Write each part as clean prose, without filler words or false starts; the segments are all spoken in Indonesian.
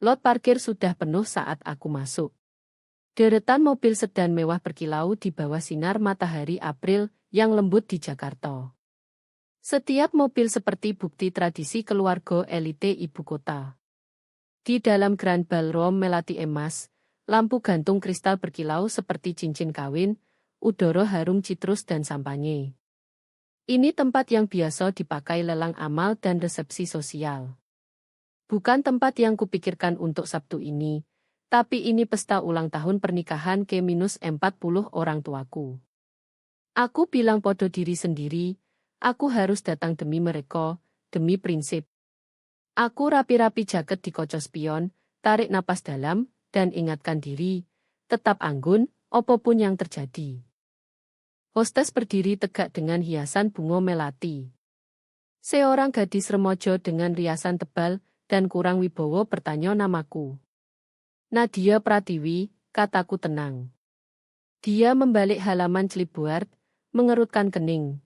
Lot parkir sudah penuh saat aku masuk. Deretan mobil sedan mewah berkilau di bawah sinar matahari April yang lembut di Jakarta. Setiap mobil seperti bukti tradisi keluarga elite ibu kota. Di dalam Grand Ballroom melati emas, lampu gantung kristal berkilau seperti cincin kawin, udara harum citrus dan sampanye. Ini tempat yang biasa dipakai lelang amal dan resepsi sosial. Bukan tempat yang kupikirkan untuk Sabtu ini, tapi ini pesta ulang tahun pernikahan ke-40 orang tuaku. Aku bilang podo diri sendiri, aku harus datang demi mereka, demi prinsip. Aku rapi-rapi jaket di kaca spion, tarik napas dalam, dan ingatkan diri, tetap anggun, apapun yang terjadi. Hostes berdiri tegak dengan hiasan bunga melati. Seorang gadis remaja dengan riasan tebal dan kurang wibawa bertanya namaku. Nadia Pratiwi, kataku tenang. Dia membalik halaman clipboard, mengerutkan kening.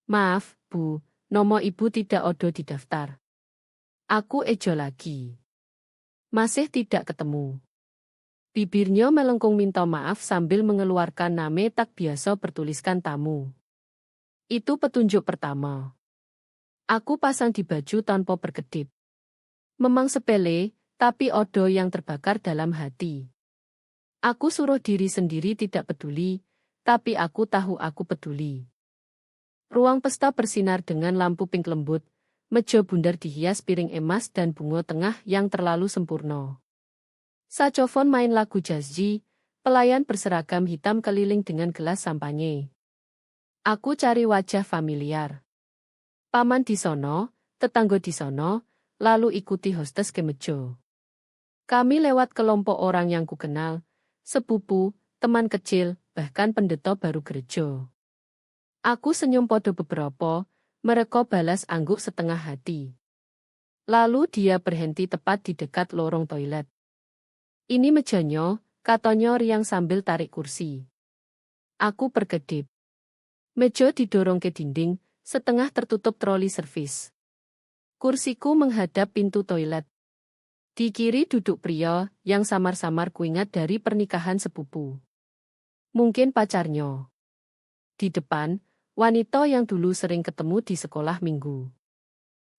Maaf, Bu, nomor ibu tidak ada di daftar. Aku ejo lagi. Masih tidak ketemu. Bibirnya melengkung minta maaf sambil mengeluarkan nama tak biasa bertuliskan tamu. Itu petunjuk pertama. Aku pasang di baju tanpa berkedip. Memang sepele, tapi odo yang terbakar dalam hati. Aku suruh diri sendiri tidak peduli, tapi aku tahu aku peduli. Ruang pesta bersinar dengan lampu pink lembut, meja bundar dihias piring emas dan bunga tengah yang terlalu sempurna. Saxophone main lagu jazzy, pelayan berseragam hitam keliling dengan gelas sampanye. Aku cari wajah familiar. Paman di sono, tetangga di sono, lalu ikuti hostes ke meja. Kami lewat kelompok orang yang kukenal, sepupu, teman kecil, bahkan pendeta baru gereja. Aku senyum podo beberapa, mereka balas angguk setengah hati. Lalu dia berhenti tepat di dekat lorong toilet. Ini mejanya, katanya riang sambil tarik kursi. Aku berkedip. Meja didorong ke dinding, setengah tertutup troli servis. Kursiku menghadap pintu toilet. Di kiri duduk pria yang samar-samar kuingat dari pernikahan sepupu. Mungkin pacarnya. Di depan, wanita yang dulu sering ketemu di sekolah minggu.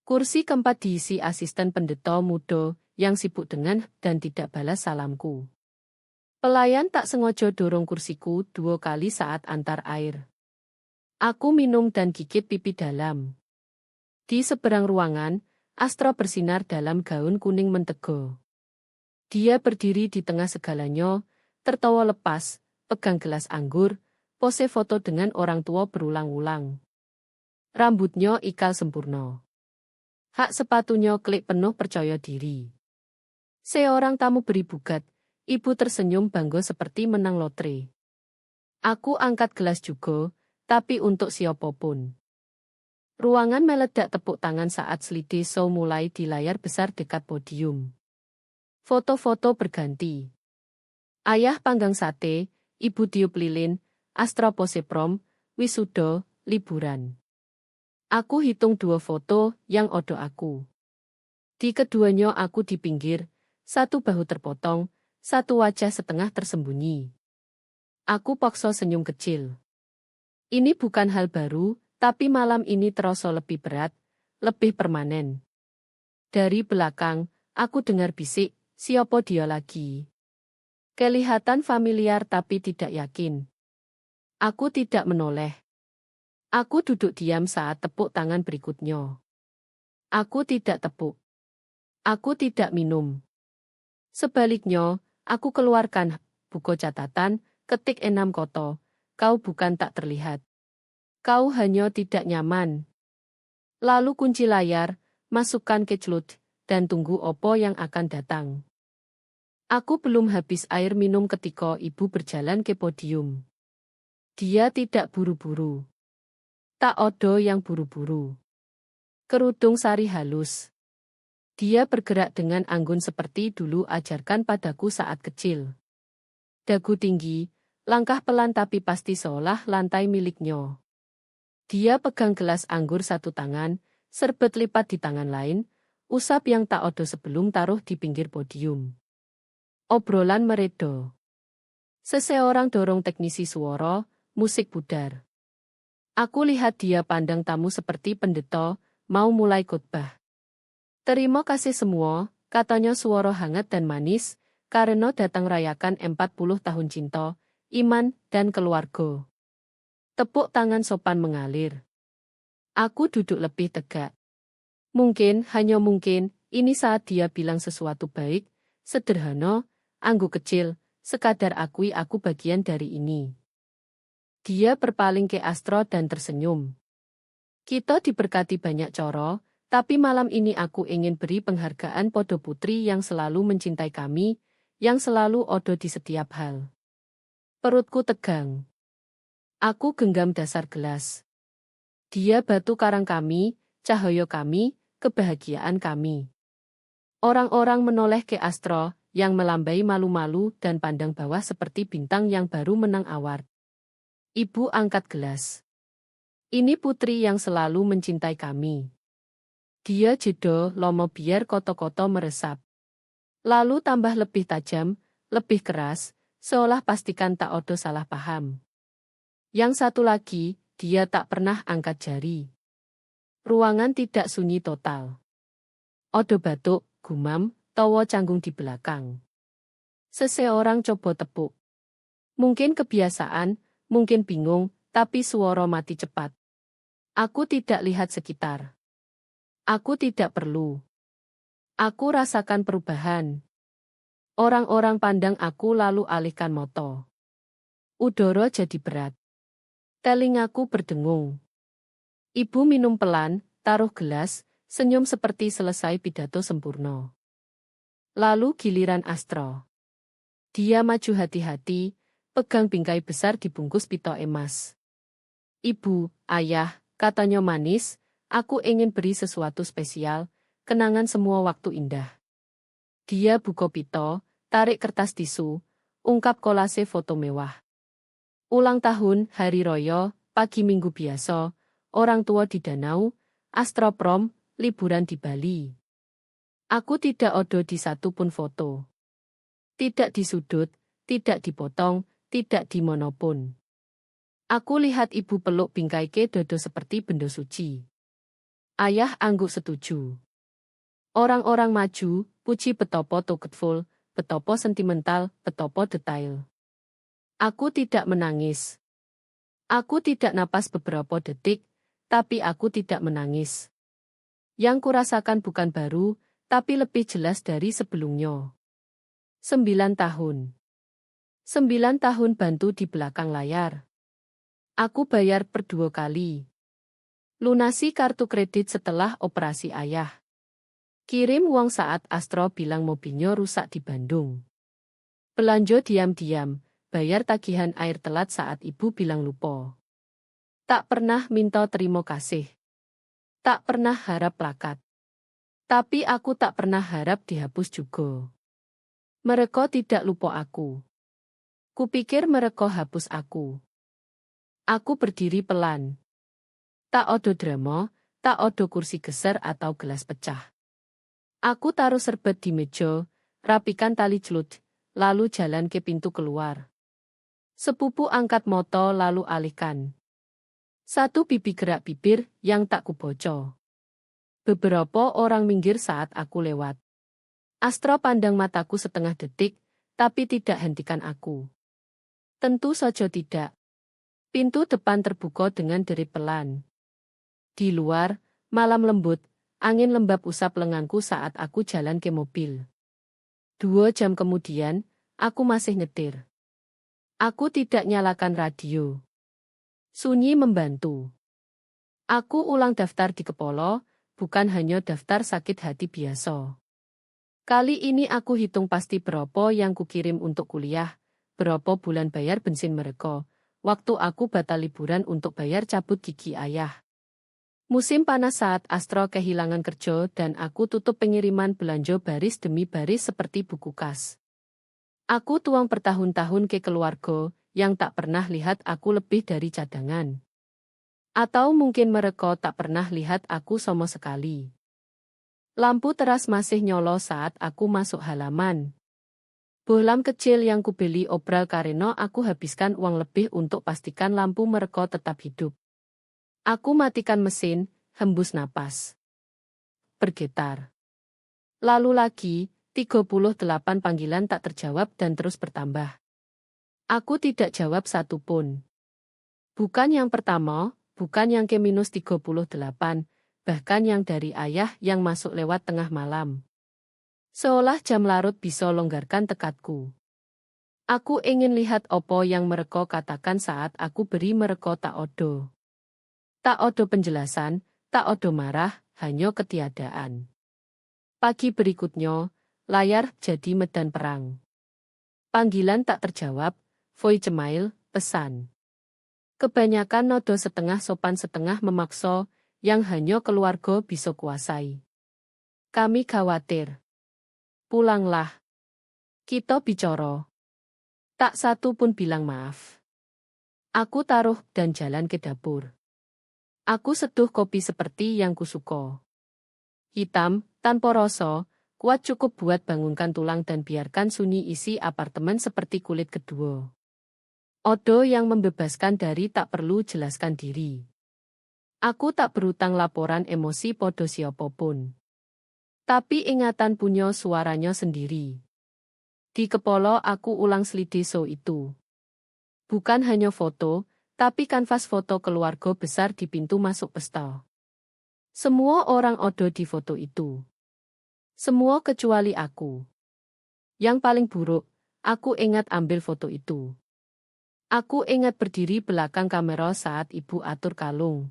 Kursi keempat diisi asisten pendeta muda yang sibuk dengan dan tidak balas salamku. Pelayan tak sengaja dorong kursiku 2 kali saat antar air. Aku minum dan gigit pipi dalam. Di seberang ruangan, Astro bersinar dalam gaun kuning mentego. Dia berdiri di tengah segalanya, tertawa lepas, pegang gelas anggur, pose foto dengan orang tua berulang-ulang. Rambutnya ikal sempurna. Hak sepatunya klik penuh percaya diri. Seorang tamu beri bugat, ibu tersenyum bangga seperti menang lotre. Aku angkat gelas juga, tapi untuk siapapun. Ruangan meledak tepuk tangan saat slide show mulai di layar besar dekat podium. Foto-foto berganti. Ayah panggang sate, ibu tiup lilin, Astra pose prom, wisuda, liburan. Aku hitung 2 foto yang odo aku. Di keduanya aku di pinggir, satu bahu terpotong, satu wajah setengah tersembunyi. Aku paksa senyum kecil. Ini bukan hal baru, tapi malam ini terasa lebih berat, lebih permanen. Dari belakang, aku dengar bisik, siapa dia lagi? Kelihatan familiar tapi tidak yakin. Aku tidak menoleh. Aku duduk diam saat tepuk tangan berikutnya. Aku tidak tepuk. Aku tidak minum. Sebaliknya, aku keluarkan buku catatan, ketik 6 kata, kau bukan tak terlihat. Kau hanya tidak nyaman. Lalu kunci layar, masukkan ke celut, dan tunggu opo yang akan datang. Aku belum habis air minum ketika ibu berjalan ke podium. Dia tidak buru-buru. Tak odo yang buru-buru. Kerudung sari halus. Dia bergerak dengan anggun seperti dulu ajarkan padaku saat kecil. Dagu tinggi, langkah pelan tapi pasti seolah lantai miliknya. Dia pegang gelas anggur satu tangan, serbet lipat di tangan lain, usap yang tak odo sebelum taruh di pinggir podium. Obrolan meredo. Seseorang dorong teknisi suara, musik pudar. Aku lihat dia pandang tamu seperti pendeta, mau mulai khotbah. Terima kasih semua, katanya suara hangat dan manis, karena datang rayakan 40 tahun cinta, iman, dan keluarga. Tepuk tangan sopan mengalir. Aku duduk lebih tegak. Mungkin, hanya mungkin, ini saat dia bilang sesuatu baik, sederhana, anggu kecil, sekadar akui aku bagian dari ini. Dia berpaling ke Astro dan tersenyum. Kita diberkati banyak coro, tapi malam ini aku ingin beri penghargaan podo putri yang selalu mencintai kami, yang selalu odo di setiap hal. Perutku tegang. Aku genggam dasar gelas. Dia batu karang kami, cahaya kami, kebahagiaan kami. Orang-orang menoleh ke Astro, yang melambai malu-malu dan pandang bawah seperti bintang yang baru menang award. Ibu angkat gelas. Ini putri yang selalu mencintai kami. Dia jeda lomo biar koto-koto meresap. Lalu tambah lebih tajam, lebih keras, seolah pastikan tak odo salah paham. Yang satu lagi, dia tak pernah angkat jari. Ruangan tidak sunyi total. Odo batuk, gumam, tawa canggung di belakang. Seseorang coba tepuk. Mungkin kebiasaan, mungkin bingung, tapi suara mati cepat. Aku tidak lihat sekitar. Aku tidak perlu. Aku rasakan perubahan. Orang-orang pandang aku lalu alihkan moto. Udara jadi berat. Telingaku berdengung. Ibu minum pelan, taruh gelas, senyum seperti selesai pidato sempurna. Lalu giliran Astro. Dia maju hati-hati, pegang bingkai besar dibungkus pito emas. Ibu, ayah, katanya manis, aku ingin beri sesuatu spesial, kenangan semua waktu indah. Dia buka pito, tarik kertas tisu, ungkap kolase foto mewah. Ulang tahun, hari raya, pagi minggu biasa, orang tua di danau, Astro prom, liburan di Bali. Aku tidak odo di satu pun foto. Tidak di sudut, tidak dipotong, tidak di monopun. Aku lihat ibu peluk bingkai ke dodo seperti benda suci. Ayah angguk setuju. Orang-orang maju, puji betopo toketful, betopo sentimental, betopo detail. Aku tidak menangis. Aku tidak napas beberapa detik, tapi aku tidak menangis. Yang kurasakan bukan baru, tapi lebih jelas dari sebelumnya. 9 tahun. 9 tahun bantu di belakang layar. Aku bayar per 2 kali. Lunasi kartu kredit setelah operasi ayah. Kirim uang saat Astro bilang mobilnya rusak di Bandung. Belanja diam-diam, bayar tagihan air telat saat ibu bilang lupa. Tak pernah minta terima kasih. Tak pernah harap plakat. Tapi aku tak pernah harap dihapus juga. Mereka tidak lupa aku. Kupikir mereka hapus aku. Aku berdiri pelan. Tak odo drama, tak odo kursi geser atau gelas pecah. Aku taruh serbet di meja, rapikan tali celut, lalu jalan ke pintu keluar. Sepupu angkat moto lalu alihkan. Satu pipi gerak bibir yang tak kuboco. Beberapa orang minggir saat aku lewat. Astro pandang mataku setengah detik, tapi tidak hentikan aku. Tentu saja tidak. Pintu depan terbuka dengan derit pelan. Di luar, malam lembut, angin lembab usap lenganku saat aku jalan ke mobil. 2 jam kemudian, aku masih nyetir. Aku tidak nyalakan radio. Sunyi membantu. Aku ulang daftar di kepala, bukan hanya daftar sakit hati biasa. Kali ini aku hitung pasti berapa yang kukirim untuk kuliah, berapa bulan bayar bensin mereka, waktu aku batal liburan untuk bayar cabut gigi ayah. Musim panas saat Astro kehilangan kerja dan aku tutup pengiriman belanja baris demi baris seperti buku kas. Aku tuang bertahun-tahun ke keluarga yang tak pernah lihat aku lebih dari cadangan. Atau mungkin mereka tak pernah lihat aku sama sekali. Lampu teras masih nyolo saat aku masuk halaman. Bohlam kecil yang kubeli obral karena aku habiskan uang lebih untuk pastikan lampu mereka tetap hidup. Aku matikan mesin, hembus napas. Bergetar. Lalu lagi, 38 panggilan tak terjawab dan terus bertambah. Aku tidak jawab satu pun. Bukan yang pertama, bukan yang ke-38, bahkan yang dari ayah yang masuk lewat tengah malam. Seolah jam larut bisa longgarkan tekadku. Aku ingin lihat opo yang mereka katakan saat aku beri mereka tak odo. Tak odo penjelasan, tak odo marah, hanya ketiadaan. Pagi berikutnya, layar jadi medan perang. Panggilan tak terjawab, voicemail, pesan. Kebanyakan nodo setengah sopan setengah memaksa, yang hanya keluarga bisa kuasai. Kami khawatir. Pulanglah. Kita bicara. Tak satu pun bilang maaf. Aku taruh dan jalan ke dapur. Aku seduh kopi seperti yang kusuka. Hitam, tanpa rasa, kuat cukup buat bangunkan tulang dan biarkan sunyi isi apartemen seperti kulit kedua. Odo yang membebaskan dari tak perlu jelaskan diri. Aku tak berutang laporan emosi podo siapapun. Tapi ingatan punya suaranya sendiri. Di kepala aku ulang slideso itu. Bukan hanya foto, tapi kanvas foto keluarga besar di pintu masuk pesta. Semua orang odo di foto itu. Semua kecuali aku. Yang paling buruk, aku ingat ambil foto itu. Aku ingat berdiri belakang kamera saat ibu atur kalung.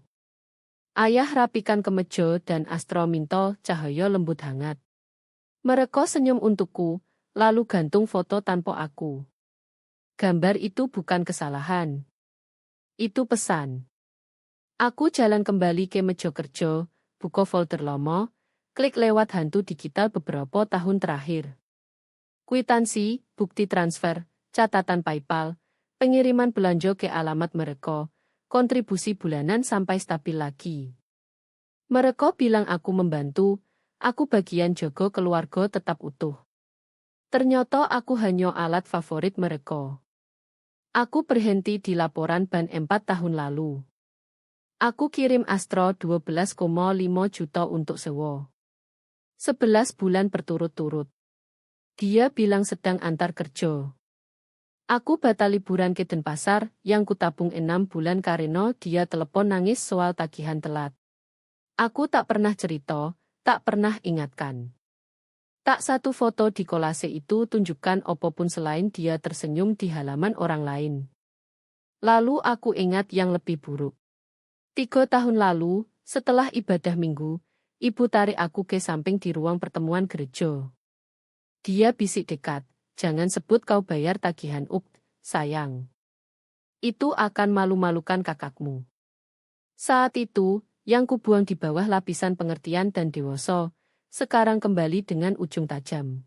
Ayah rapikan kemeja dan Astro minta cahaya lembut hangat. Mereka senyum untukku, lalu gantung foto tanpa aku. Gambar itu bukan kesalahan. Itu pesan. Aku jalan kembali ke meja kerja, buka folder lama, klik lewat hantu digital beberapa tahun terakhir. Kwitansi, bukti transfer, catatan PayPal, pengiriman belanja ke alamat mereka, kontribusi bulanan sampai stabil lagi. Mereka bilang aku membantu, aku bagian jaga keluarga tetap utuh. Ternyata aku hanya alat favorit mereka. Aku berhenti di laporan ban 4 tahun lalu. Aku kirim Astro 12,5 juta untuk sewa. 11 bulan berturut-turut. Dia bilang sedang antar kerja. Aku batal liburan ke Denpasar yang kutabung 6 bulan karena dia telepon nangis soal tagihan telat. Aku tak pernah cerita, tak pernah ingatkan. Tak satu foto di kolase itu tunjukkan apapun selain dia tersenyum di halaman orang lain. Lalu aku ingat yang lebih buruk. 3 tahun lalu, setelah ibadah minggu, ibu tarik aku ke samping di ruang pertemuan gereja. Dia bisik dekat. Jangan sebut kau bayar tagihan sayang. Itu akan malu-malukan kakakmu. Saat itu, yang kubuang di bawah lapisan pengertian dan dewasa, sekarang kembali dengan ujung tajam.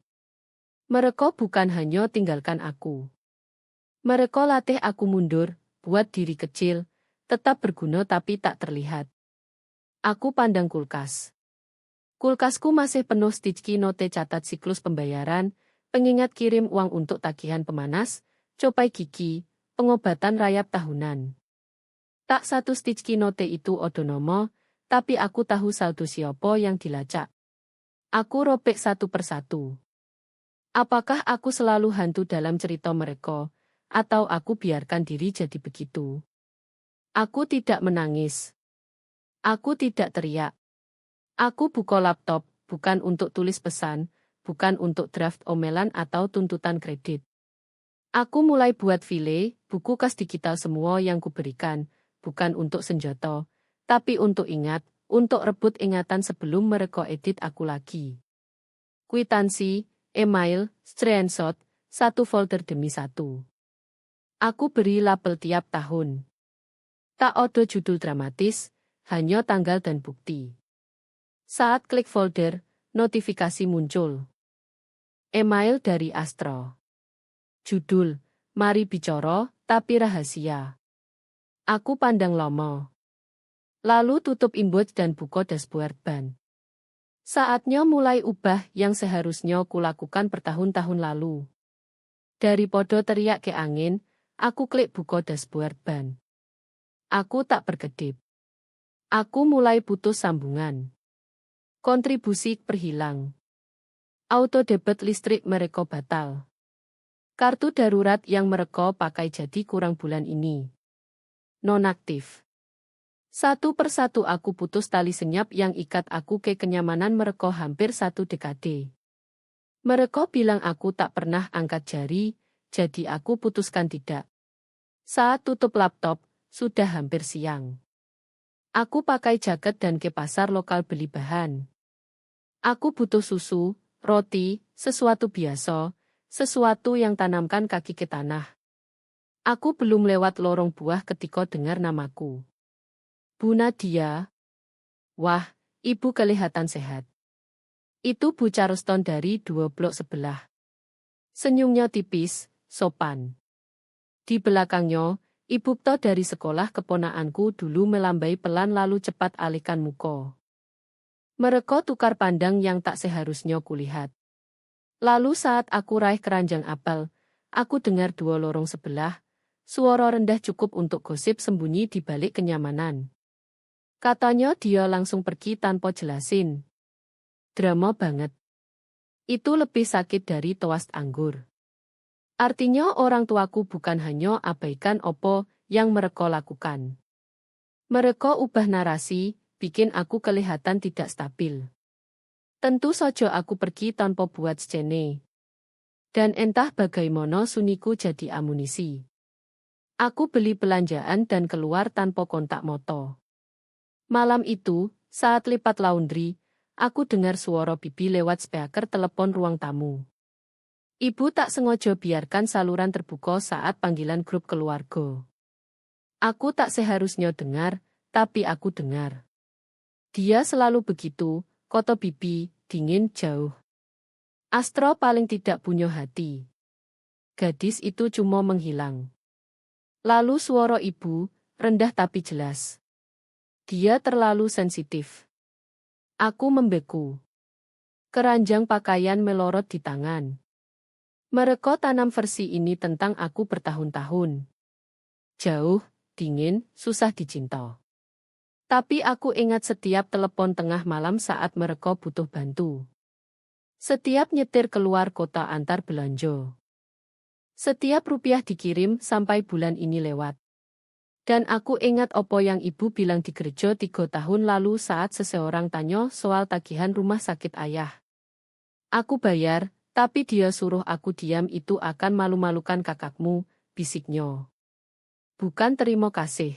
Mereka bukan hanya tinggalkan aku. Mereka latih aku mundur, buat diri kecil, tetap berguna tapi tak terlihat. Aku pandang kulkas. Kulkasku masih penuh sticky note catat siklus pembayaran, pengingat kirim uang untuk tagihan pemanas, copai gigi, pengobatan rayap tahunan. Tak satu sticky note itu odonomo, tapi aku tahu saldo siapa yang dilacak. Aku robek satu persatu. Apakah aku selalu hantu dalam cerita mereka, atau aku biarkan diri jadi begitu? Aku tidak menangis. Aku tidak teriak. Aku buka laptop, bukan untuk tulis pesan, bukan untuk draft omelan atau tuntutan kredit. Aku mulai buat file, buku kas digital semua yang kuberikan, bukan untuk senjata, tapi untuk ingat, untuk rebut ingatan sebelum mereka edit aku lagi. Kwitansi, email, screenshot, satu folder demi satu. Aku beri label tiap tahun. Tak ada judul dramatis, hanya tanggal dan bukti. Saat klik folder, notifikasi muncul. Email dari Astro. Judul, mari bicara, tapi rahasia. Aku pandang lama. Lalu tutup inbox dan buka dashboard ban. Saatnya mulai ubah yang seharusnya kulakukan bertahun-tahun lalu. Daripada teriak ke angin, aku klik buka dashboard ban. Aku tak berkedip. Aku mulai putus sambungan. Kontribusi perhilang. Auto debit listrik mereka batal. Kartu darurat yang mereka pakai jadi kurang bulan ini. Nonaktif. Satu persatu aku putus tali senyap yang ikat aku ke kenyamanan mereka hampir 1 dekade. Mereka bilang aku tak pernah angkat jari, jadi aku putuskan tidak. Saat tutup laptop, sudah hampir siang. Aku pakai jaket dan ke pasar lokal beli bahan. Aku butuh susu, roti, sesuatu biasa, sesuatu yang tanamkan kaki ke tanah. Aku belum lewat lorong buah ketika dengar namaku. Bu Nadia. Wah, ibu kelihatan sehat. Itu Bu Charleston dari 2 blok sebelah. Senyumnya tipis, sopan. Di belakangnya, Ibu Pto dari sekolah keponakanku dulu melambai pelan lalu cepat alihkan muka. Mereka tukar pandang yang tak seharusnya kulihat. Lalu saat aku raih keranjang apel, aku dengar dua lorong sebelah, suara rendah cukup untuk gosip sembunyi di balik kenyamanan. Katanya dia langsung pergi tanpa jelasin. Drama banget. Itu lebih sakit dari toast anggur. Artinya orang tuaku bukan hanya abaikan opo yang mereka lakukan. Mereka ubah narasi, bikin aku kelihatan tidak stabil. Tentu saja aku pergi tanpa buat scene. Dan entah bagaimana suniku jadi amunisi. Aku beli belanjaan dan keluar tanpa kontak moto. Malam itu, saat lipat laundry, aku dengar suara bibi lewat speaker telepon ruang tamu. Ibu tak sengaja biarkan saluran terbuka saat panggilan grup keluarga. Aku tak seharusnya dengar, tapi aku dengar. Dia selalu begitu, kata bibi, dingin jauh. Astro paling tidak punya hati. Gadis itu cuma menghilang. Lalu suara ibu, rendah tapi jelas. Dia terlalu sensitif. Aku membeku. Keranjang pakaian melorot di tangan. Mereka tanam versi ini tentang aku bertahun-tahun. Jauh, dingin, susah dicinta. Tapi aku ingat setiap telepon tengah malam saat mereka butuh bantu. Setiap nyetir keluar kota antar belanja. Setiap rupiah dikirim sampai bulan ini lewat. Dan aku ingat opo yang ibu bilang di gereja 3 tahun lalu saat seseorang tanya soal tagihan rumah sakit ayah. Aku bayar, tapi dia suruh aku diam itu akan malu-malukan kakakmu, bisiknya. Bukan terima kasih.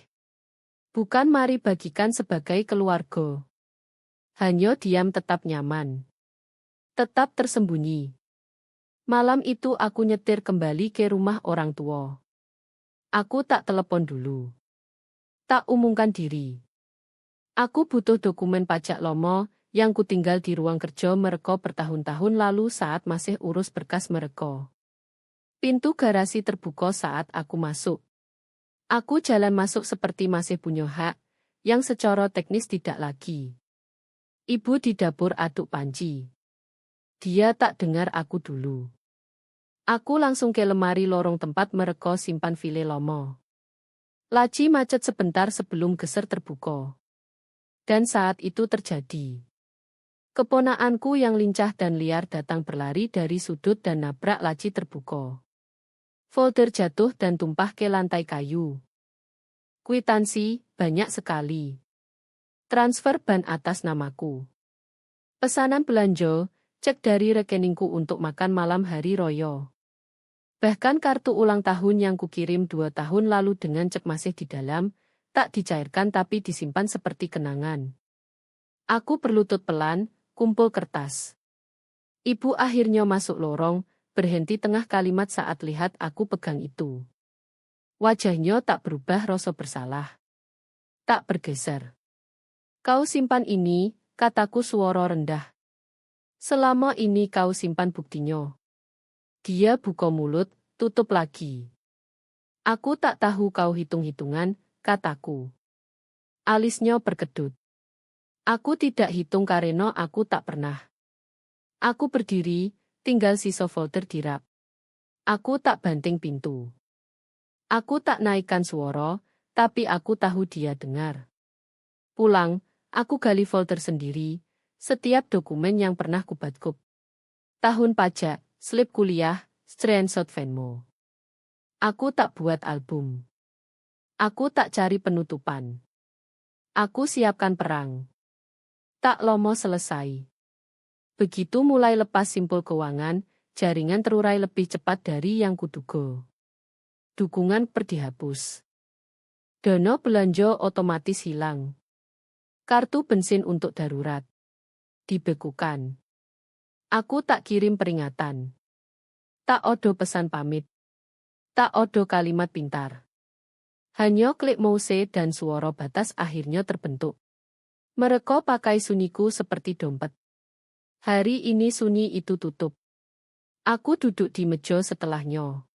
Bukan mari bagikan sebagai keluarga. Hanya diam tetap nyaman. Tetap tersembunyi. Malam itu aku nyetir kembali ke rumah orang tua. Aku tak telepon dulu. Tak umumkan diri. Aku butuh dokumen pajak Lomo yang kutinggal di ruang kerja mereka bertahun-tahun lalu saat masih urus berkas mereka. Pintu garasi terbuka saat aku masuk. Aku jalan masuk seperti masih punya hak, yang secara teknis tidak lagi. Ibu di dapur aduk panci. Dia tak dengar aku dulu. Aku langsung ke lemari lorong tempat mereka simpan file Lomo. Laci macet sebentar sebelum geser terbuka. Dan saat itu terjadi. Keponakanku yang lincah dan liar datang berlari dari sudut dan nabrak laci terbuka. Folder jatuh dan tumpah ke lantai kayu. Kwitansi, banyak sekali. Transfer ban atas namaku. Pesanan belanja, cek dari rekeningku untuk makan malam hari royo. Bahkan kartu ulang tahun yang kukirim 2 tahun lalu dengan cek masih di dalam, tak dicairkan tapi disimpan seperti kenangan. Aku berlutut pelan, kumpul kertas. Ibu akhirnya masuk lorong, berhenti tengah kalimat saat lihat aku pegang itu. Wajahnya tak berubah rasa bersalah. Tak bergeser. Kau simpan ini, kataku suara rendah. Selama ini kau simpan buktinya. Dia buka mulut, tutup lagi. Aku tak tahu kau hitung-hitungan, kataku. Alisnya berkedut. Aku tidak hitung karena aku tak pernah. Aku berdiri, tinggal sisa folder di rak. Aku tak banting pintu. Aku tak naikkan suara, tapi aku tahu dia dengar. Pulang, aku gali folder sendiri, setiap dokumen yang pernah kubatkup. Tahun pajak, slip kuliah, screenshot Venmo. Aku tak buat album. Aku tak cari penutupan. Aku siapkan perang. Tak lama selesai. Begitu mulai lepas simpul keuangan, jaringan terurai lebih cepat dari yang kuduga. Dukungan dihapus. Dana belanja otomatis hilang. Kartu bensin untuk darurat dibekukan. Aku tak kirim peringatan. Tak odo pesan pamit. Tak odo kalimat pintar. Hanya klik mouse dan suara batas akhirnya terbentuk. Mereka pakai sunyiku seperti dompet. Hari ini sunyi itu tutup. Aku duduk di meja setelahnya.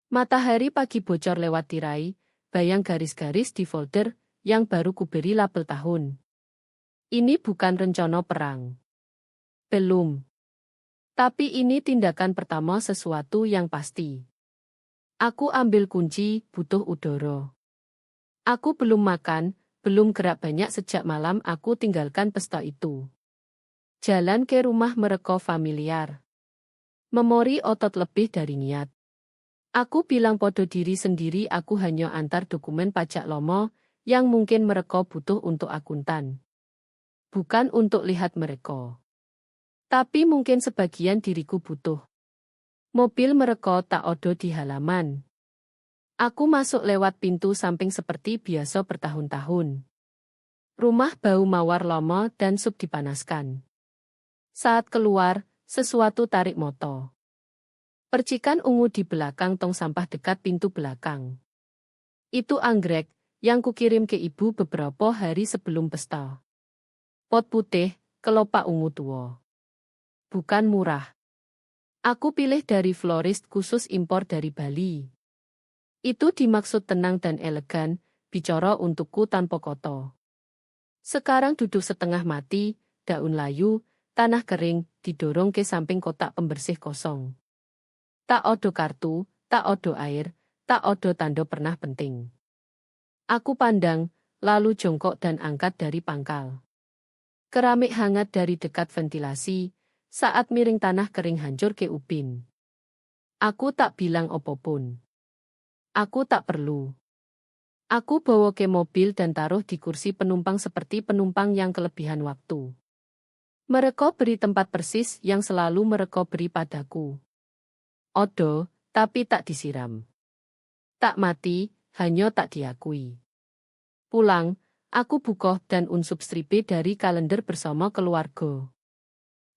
Matahari pagi bocor lewat tirai, bayang garis-garis di folder yang baru kuberi label tahun. Ini bukan rencana perang. Belum. Tapi ini tindakan pertama sesuatu yang pasti. Aku ambil kunci, butuh udara. Aku belum makan, belum gerak banyak sejak malam aku tinggalkan pesta itu. Jalan ke rumah mereka familiar. Memori otot lebih dari niat. Aku bilang podo diri sendiri aku hanya antar dokumen pajak lomo yang mungkin mereka butuh untuk akuntan. Bukan untuk lihat mereka. Tapi mungkin sebagian diriku butuh. Mobil mereka tak odo di halaman. Aku masuk lewat pintu samping seperti biasa bertahun-tahun. Rumah bau mawar lama dan sup dipanaskan. Saat keluar, sesuatu tarik moto. Percikan ungu di belakang tong sampah dekat pintu belakang. Itu anggrek yang kukirim ke ibu beberapa hari sebelum pesta. Pot putih, kelopak ungu tua. Bukan murah. Aku pilih dari florist khusus impor dari Bali. Itu dimaksud tenang dan elegan, bicara untukku tanpa koto. Sekarang duduk setengah mati, daun layu, tanah kering, didorong ke samping kotak pembersih kosong. Tak odo kartu, tak odo air, tak odo tanda pernah penting. Aku pandang, lalu jongkok dan angkat dari pangkal. Keramik hangat dari dekat ventilasi, saat miring tanah kering hancur ke upin. Aku tak bilang apapun. Aku tak perlu. Aku bawa ke mobil dan taruh di kursi penumpang seperti penumpang yang kelebihan waktu. Mereka beri tempat persis yang selalu mereka beri padaku. Odo, tapi tak disiram. Tak mati, hanya tak diakui. Pulang, aku buka dan unsup stripe dari kalender bersama keluarga.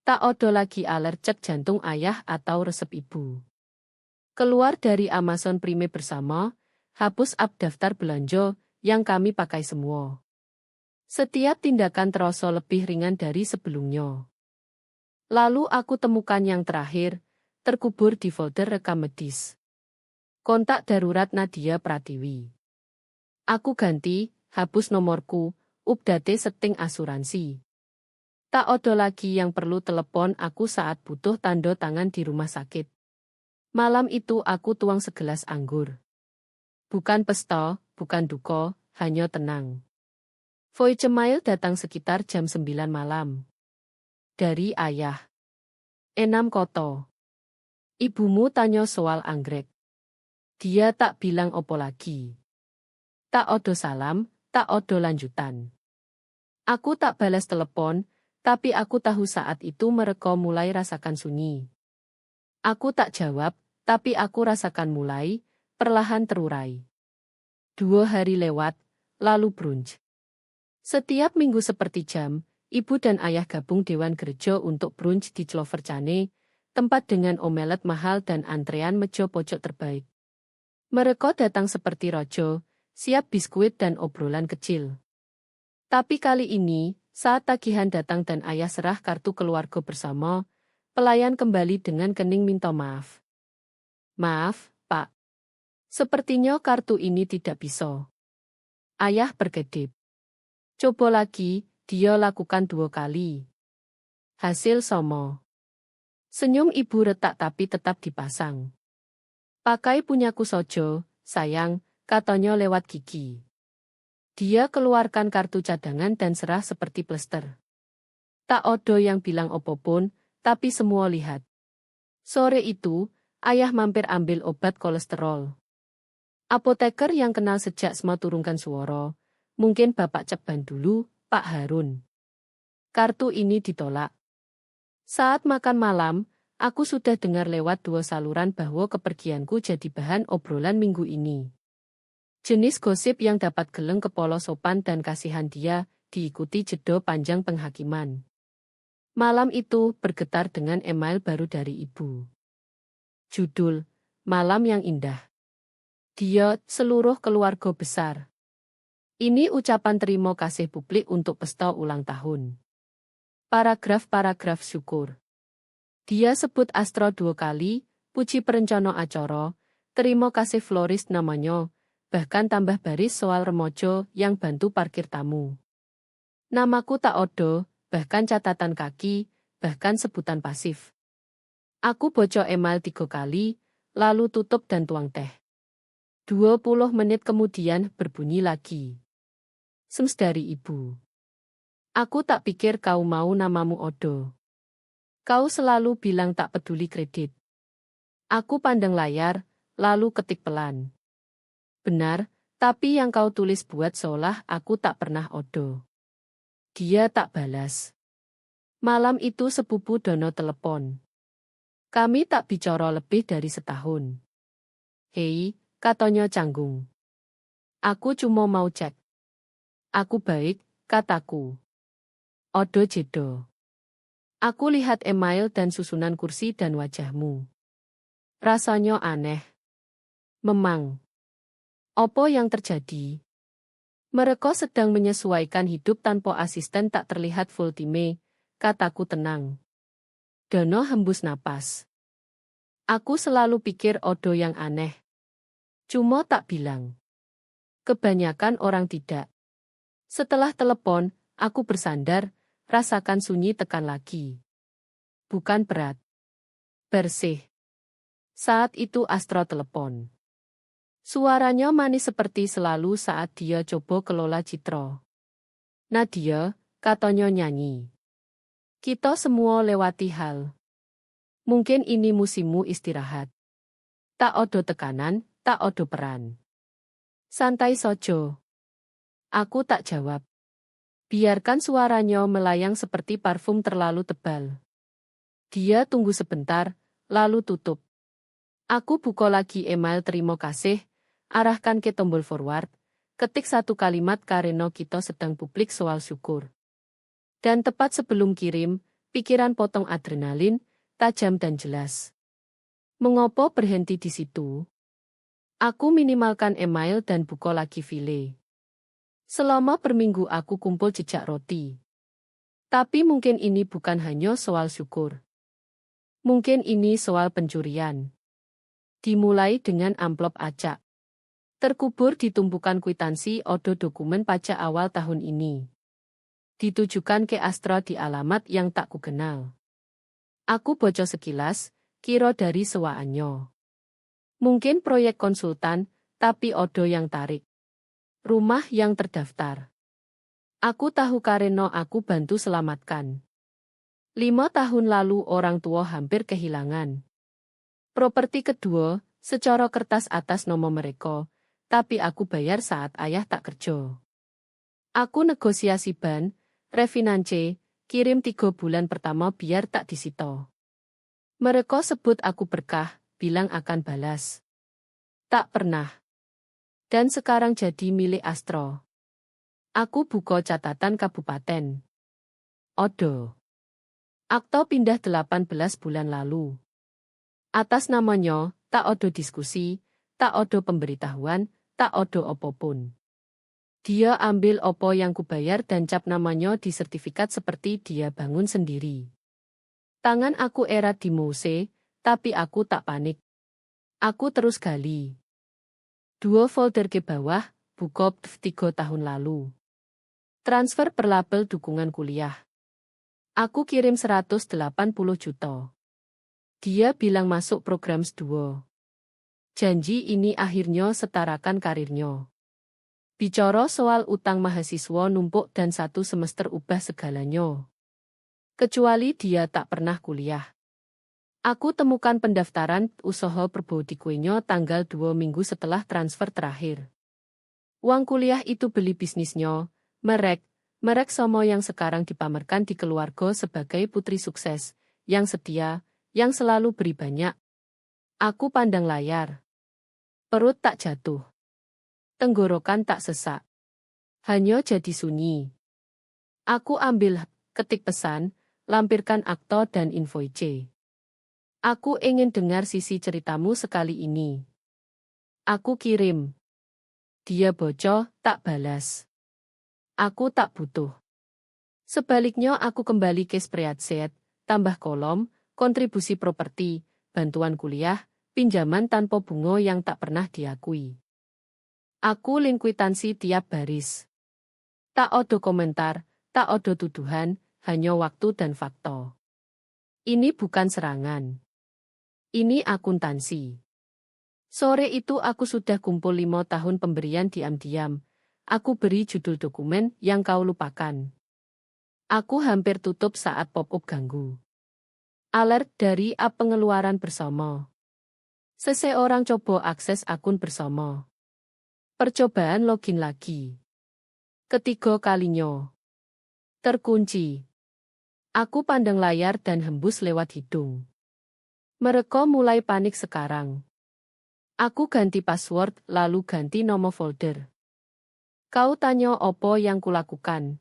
Tak odo lagi alert cek jantung ayah atau resep ibu. Keluar dari Amazon Prime bersama, hapus app daftar belanja yang kami pakai semua. Setiap tindakan terasa lebih ringan dari sebelumnya. Lalu aku temukan yang terakhir, terkubur di folder rekam medis. Kontak darurat Nadia Pratiwi. Aku ganti, hapus nomorku, update setting asuransi. Tak ada lagi yang perlu telepon aku saat butuh tanda tangan di rumah sakit. Malam itu aku tuang segelas anggur. Bukan pesta, bukan duka, hanya tenang. Voicemail datang sekitar jam 9 malam. Dari ayah. Enam koto. Ibumu tanya soal anggrek. Dia tak bilang opo lagi. Tak odo salam, tak odo lanjutan. Aku tak balas telepon, tapi aku tahu saat itu mereka mulai rasakan sunyi. Aku tak jawab, tapi aku rasakan mulai, perlahan terurai. 2 hari lewat, lalu brunch. Setiap minggu seperti jam, ibu dan ayah gabung dewan gereja untuk brunch di Clover Cane, tempat dengan omelet mahal dan antrean meja pojok terbaik. Mereka datang seperti rojo, siap biskuit dan obrolan kecil. Tapi kali ini, saat tagihan datang dan ayah serah kartu keluarga bersama, pelayan kembali dengan kening minta maaf. Maaf, Pak. Sepertinya kartu ini tidak bisa. Ayah berkedip. Coba lagi, Dia lakukan 2 kali. Hasil sama. Senyum ibu retak tapi tetap dipasang. Pakai punyaku sojo, sayang, katanya lewat gigi. Dia keluarkan kartu cadangan dan serah seperti plester. Tak ada yang bilang apapun, tapi semua lihat. Sore itu, ayah mampir ambil obat kolesterol. Apoteker yang kenal sejak SMA turunkan suara. Mungkin Bapak ceban dulu, Pak Harun. Kartu ini ditolak. Saat makan malam, aku sudah dengar lewat 2 saluran bahwa kepergianku jadi bahan obrolan minggu ini. Jenis gosip yang dapat geleng kepala sopan dan kasihan dia, diikuti jeda panjang penghakiman. Malam itu bergetar dengan email baru dari ibu. Judul, Malam yang Indah. Dia, seluruh keluarga besar. Ini ucapan terima kasih publik untuk pesta ulang tahun. Paragraf-paragraf syukur. Dia sebut Astro 2 kali, puji perencana acara, terima kasih florist namanya, bahkan tambah baris soal remojo yang bantu parkir tamu. Namaku tak ada, bahkan catatan kaki, bahkan sebutan pasif. Aku baca email 3 kali, lalu tutup dan tuang teh. 20 menit kemudian berbunyi lagi. Sems dari ibu. Aku tak pikir kau mau namamu Odo. Kau selalu bilang tak peduli kredit. Aku pandang layar, lalu ketik pelan. Benar, tapi yang kau tulis buat seolah aku tak pernah Odo. Dia tak balas. Malam itu sepupu Dono telepon. Kami tak bicara lebih dari setahun. Hei, katanya canggung. Aku cuma mau cek. Aku baik, kataku. Odo jedo. Aku lihat email dan susunan kursi dan wajahmu. Rasanya aneh. Memang. Apa yang terjadi? Mereka sedang menyesuaikan hidup tanpa asisten tak terlihat full time, kataku tenang. Dono hembus napas. Aku selalu pikir Odo yang aneh. Cuma tak bilang. Kebanyakan orang tidak. Setelah telepon, aku bersandar, rasakan sunyi tekan lagi. Bukan berat. Bersih. Saat itu Astro telepon. Suaranya manis seperti selalu saat dia coba kelola citra. Nadia, katanya nyanyi. Kita semua lewati hal. Mungkin ini musimmu istirahat. Tak ada tekanan, tak ada peran. Santai sojo. Aku tak jawab. Biarkan suaranya melayang seperti parfum terlalu tebal. Dia tunggu sebentar, lalu tutup. Aku buka lagi email terima kasih, arahkan ke tombol forward, ketik 1 kalimat karena kita sedang publik soal syukur. Dan tepat sebelum kirim, pikiran potong adrenalin, tajam dan jelas. Mengapa berhenti di situ? Aku minimalkan email dan buka lagi file. Selama berminggu aku kumpul jejak roti. Tapi mungkin ini bukan hanya soal syukur. Mungkin ini soal pencurian. Dimulai dengan amplop acak. Terkubur di tumpukan kwitansi Odo dokumen pajak awal tahun ini. Ditujukan ke Astro di alamat yang tak kukenal. Aku baca sekilas, kira dari sewaannya. Mungkin proyek konsultan, tapi Odo yang tarik. Rumah yang terdaftar. Aku tahu karena aku bantu selamatkan. 5 tahun lalu orang tua hampir kehilangan. Properti kedua, secara kertas atas nama mereka, tapi aku bayar saat ayah tak kerja. Aku negosiasi ban, refinance, kirim 3 bulan pertama biar tak disita. Mereka sebut aku berkah, bilang akan balas. Tak pernah. Dan sekarang jadi milik Astro. Aku buka catatan kabupaten. Odo. Akta pindah 18 bulan lalu. Atas namanya, tak ada diskusi, tak ada pemberitahuan, tak ada apapun. Dia ambil opo yang kubayar dan cap namanya di sertifikat seperti dia bangun sendiri. Tangan aku erat di mouse, tapi aku tak panik. Aku terus gali. 2 folder ke bawah, buka 3 tahun lalu. Transfer per label dukungan kuliah. Aku kirim 180 juta. Dia bilang masuk program S2. Janji ini akhirnya setarakan karirnya. Bicara soal utang mahasiswa numpuk dan 1 semester ubah segalanya. Kecuali dia tak pernah kuliah. Aku temukan pendaftaran usaha perbodikuenya tanggal 2 minggu setelah transfer terakhir. Uang kuliah itu beli bisnisnya, merek Somo yang sekarang dipamerkan di keluarga sebagai putri sukses, yang setia, yang selalu beri banyak. Aku pandang layar. Perut tak jatuh. Tenggorokan tak sesak. Hanya jadi sunyi. Aku ambil, ketik pesan, lampirkan akta dan invoice. Aku ingin dengar sisi ceritamu sekali ini. Aku kirim. Dia bocoh, tak balas. Aku tak butuh. Sebaliknya aku kembali ke spreadsheet, tambah kolom, kontribusi properti, bantuan kuliah, pinjaman tanpa bunga yang tak pernah diakui. Aku link kwitansi tiap baris. Tak ada komentar, tak ada tuduhan, hanya waktu dan fakta. Ini bukan serangan. Ini akuntansi. Sore itu aku sudah kumpul 5 tahun pemberian diam-diam. Aku beri judul dokumen yang kau lupakan. Aku hampir tutup saat pop-up ganggu. Alert dari app pengeluaran bersama. Seseorang coba akses akun bersama. Percobaan login lagi. Ketiga kalinya. Terkunci. Aku pandang layar dan hembus lewat hidung. Mereka mulai panik sekarang. Aku ganti password lalu ganti nomor folder. Kau tanya apa yang kulakukan?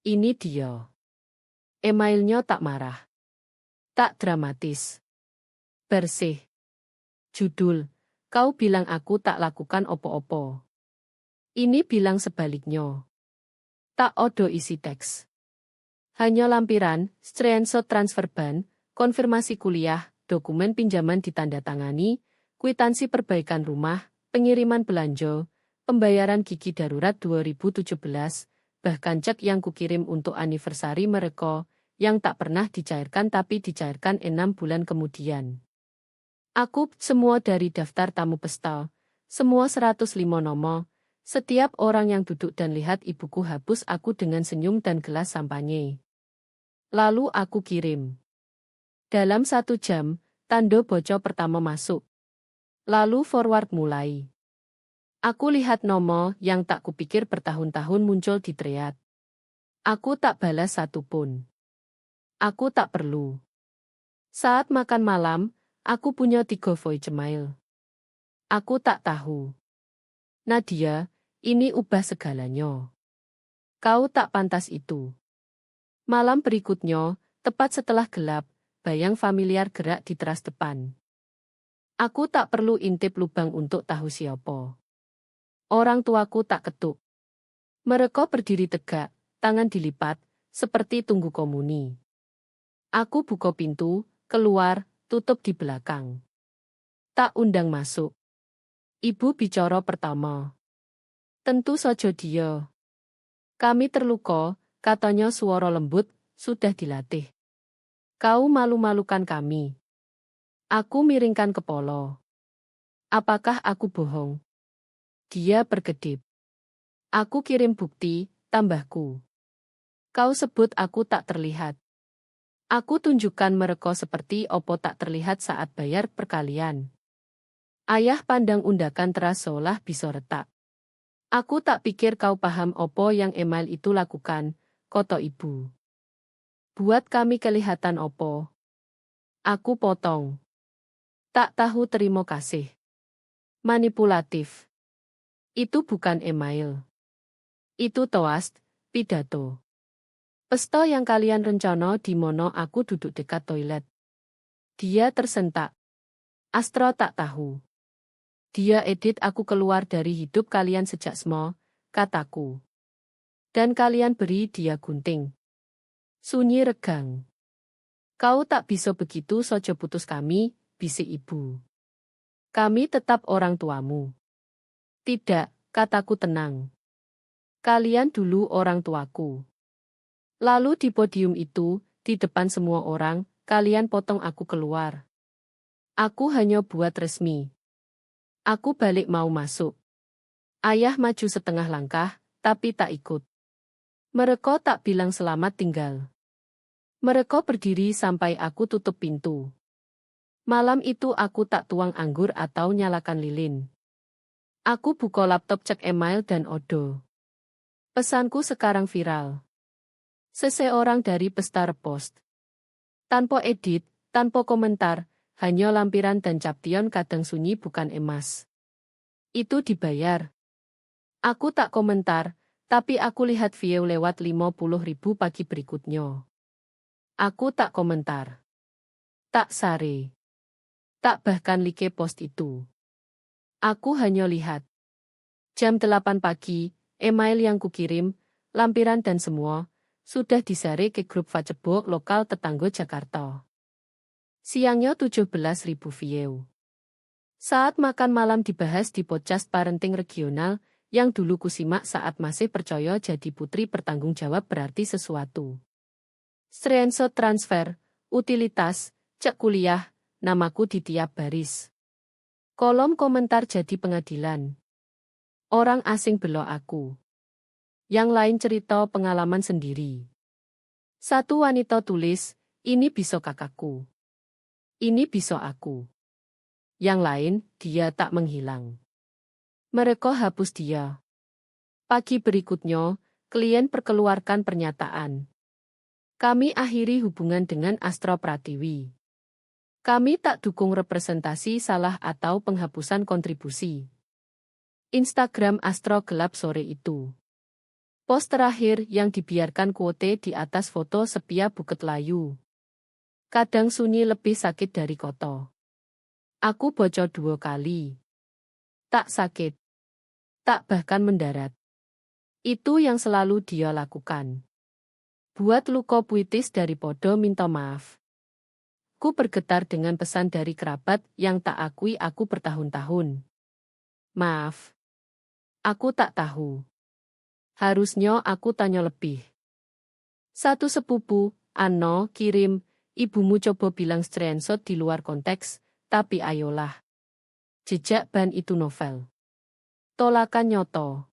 Ini dia. Emailnya tak marah. Tak dramatis. Bersih. Judul, kau bilang aku tak lakukan opo-opo. Ini bilang sebaliknya. Tak ada isi teks. Hanya lampiran, screenshot transfer ban, konfirmasi kuliah, dokumen pinjaman ditandatangani, kwitansi perbaikan rumah, pengiriman belanja, pembayaran gigi darurat 2017, bahkan cek yang kukirim untuk anniversary mereka, yang tak pernah dicairkan tapi dicairkan 6 bulan kemudian. Aku, semua dari daftar tamu pesta, semua 105 nama, setiap orang yang duduk dan lihat ibuku hapus aku dengan senyum dan gelas sampanye. Lalu aku kirim. Dalam 1 jam, tanda bocor pertama masuk. Lalu forward mulai. Aku lihat nomor yang tak kupikir bertahun-tahun muncul di thread. Aku tak balas satupun. Aku tak perlu. Saat makan malam, aku punya 3 voicemail. Aku tak tahu. Nadia, ini ubah segalanya. Kau tak pantas itu. Malam berikutnya, tepat setelah gelap, bayang familiar gerak di teras depan. Aku tak perlu intip lubang untuk tahu siapa. Orang tuaku tak ketuk. Mereka berdiri tegak, tangan dilipat, seperti tunggu komuni. Aku buka pintu, keluar, tutup di belakang. Tak undang masuk. Ibu bicara pertama. Tentu saja dia. Kami terluka, katanya suara lembut, sudah dilatih. Kau malu-malukan kami. Aku miringkan kepala. Apakah aku bohong? Dia berkedip. Aku kirim bukti, tambahku. Kau sebut aku tak terlihat. Aku tunjukkan mereka seperti opo tak terlihat saat bayar perkalian. Ayah pandang undakan teras seolah bisa retak. Aku tak pikir kau paham opo yang email itu lakukan, kata ibu. Buat kami kelihatan opo. Aku potong. Tak tahu terima kasih. Manipulatif. Itu bukan email. Itu toast, pidato. Pesta yang kalian rencana di mono aku duduk dekat toilet. Dia tersentak. Astro tak tahu. Dia edit aku keluar dari hidup kalian sejak SMA, kataku. Dan kalian beri dia gunting. Sunyi regang. Kau tak bisa begitu saja putus kami, bisik ibu. Kami tetap orang tuamu. Tidak, kataku tenang. Kalian dulu orang tuaku. Lalu di podium itu, di depan semua orang, kalian potong aku keluar. Aku hanya buat resmi. Aku balik mau masuk. Ayah maju setengah langkah, tapi tak ikut. Mereka tak bilang selamat tinggal. Mereka berdiri sampai aku tutup pintu. Malam itu aku tak tuang anggur atau nyalakan lilin. Aku buka laptop cek email dan odo. Pesanku sekarang viral. Seseorang dari pesta repost. Tanpa edit, tanpa komentar, hanya lampiran dan caption kadang sunyi bukan emas. Itu dibayar. Aku tak komentar, tapi aku lihat view lewat 50.000 pagi berikutnya. Aku tak komentar. Tak sare. Tak bahkan like post itu. Aku hanya lihat. Jam 8 pagi, email yang kukirim, lampiran dan semua, sudah disare ke grup Facebook lokal tetangga Jakarta. Siangnya 17.000 view. Saat makan malam dibahas di podcast parenting regional, yang dulu kusimak saat masih percaya jadi putri bertanggung jawab berarti sesuatu. Screenshot transfer, utilitas, cek kuliah, namaku di tiap baris. Kolom komentar jadi pengadilan. Orang asing belok aku. Yang lain cerita pengalaman sendiri. Satu wanita tulis, ini bisa kakakku. Ini bisa aku. Yang lain, dia tak menghilang. Mereka hapus dia. Pagi berikutnya, klien perkeluarkan pernyataan. Kami akhiri hubungan dengan Astro Pratiwi. Kami tak dukung representasi salah atau penghapusan kontribusi. Instagram Astro gelap sore itu. Post terakhir yang dibiarkan quote di atas foto sepia Bukit Layu. Kadang sunyi lebih sakit dari koto. Aku bocor 2 kali. Tak sakit. Tak bahkan mendarat. Itu yang selalu dia lakukan. Buat luka puitis dari podo minta maaf. Ku bergetar dengan pesan dari kerabat yang tak akui aku bertahun-tahun. Maaf. Aku tak tahu. Harusnya aku tanya lebih. Satu sepupu, Ano, kirim, ibumu coba bilang screenshot di luar konteks, tapi ayolah. Jejak ban itu novel. Tolakan nyoto.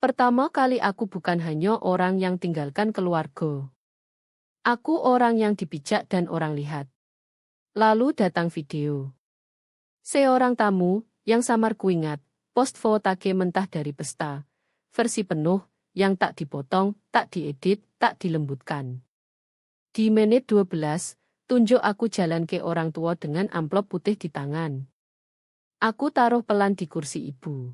Pertama kali aku bukan hanya orang yang tinggalkan keluarga. Aku orang yang dipijak dan orang lihat. Lalu datang video. Seorang tamu, yang samar kuingat, post foto mentah dari pesta. Versi penuh, yang tak dipotong, tak diedit, tak dilembutkan. Di menit 12, tunjuk aku jalan ke orang tua dengan amplop putih di tangan. Aku taruh pelan di kursi ibu.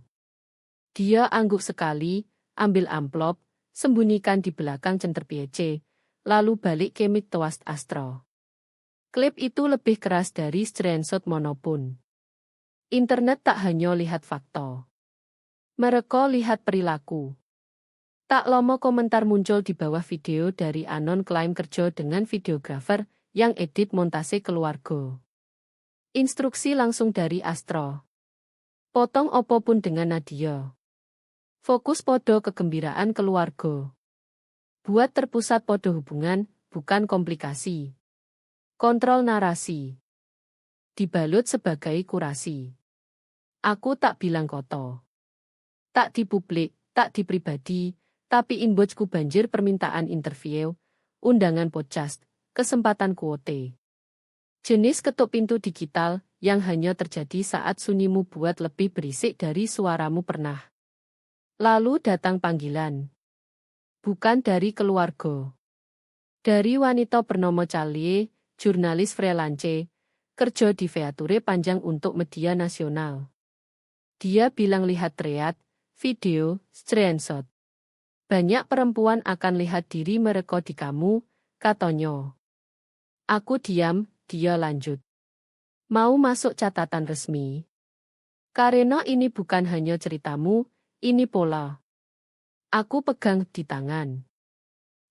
Dia angguk sekali, ambil amplop, sembunyikan di belakang center piece, lalu balik ke mic toast Astro. Klip itu lebih keras dari screenshot manapun. Internet tak hanya lihat fakta. Mereka lihat perilaku. Tak lama komentar muncul di bawah video dari Anon klaim kerja dengan videografer yang edit montase keluarga. Instruksi langsung dari Astro. Potong apapun dengan Nadia. Fokus podo kegembiraan keluarga. Buat terpusat podo hubungan, bukan komplikasi. Kontrol narasi. Dibalut sebagai kurasi. Aku tak bilang koto. Tak di publik, tak di pribadi, tapi inboxku banjir permintaan interview, undangan podcast, kesempatan quote. Jenis ketuk pintu digital yang hanya terjadi saat sunyimu buat lebih berisik dari suaramu pernah. Lalu datang panggilan. Bukan dari keluarga. Dari wanita bernama Calie, jurnalis freelance, kerja di feature panjang untuk media nasional. Dia bilang lihat thread, video, screenshot. Banyak perempuan akan lihat diri mereka di kamu, katanya. Aku diam, dia lanjut. Mau masuk catatan resmi? Karena ini bukan hanya ceritamu, ini pola. Aku pegang di tangan.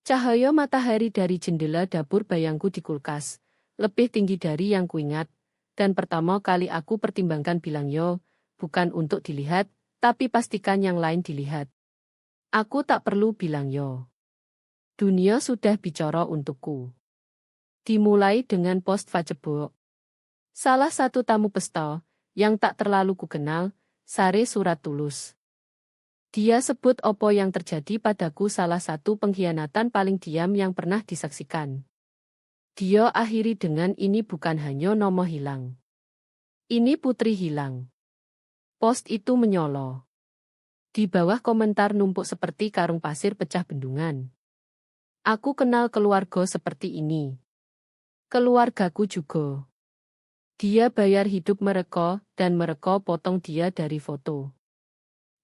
Cahaya matahari dari jendela dapur bayangku di kulkas, lebih tinggi dari yang kuingat, dan pertama kali aku pertimbangkan bilang yo, bukan untuk dilihat, tapi pastikan yang lain dilihat. Aku tak perlu bilang yo. Dunia sudah bicara untukku. Dimulai dengan post Facebook. Salah satu tamu pesta, yang tak terlalu kukenal, sare surat tulus. Dia sebut opo yang terjadi padaku salah satu pengkhianatan paling diam yang pernah disaksikan. Dia akhiri dengan ini bukan hanya nomo hilang. Ini putri hilang. Post itu menyolo. Di bawah komentar numpuk seperti karung pasir pecah bendungan. Aku kenal keluarga seperti ini. Keluargaku juga. Dia bayar hidup mereka dan mereka potong dia dari foto.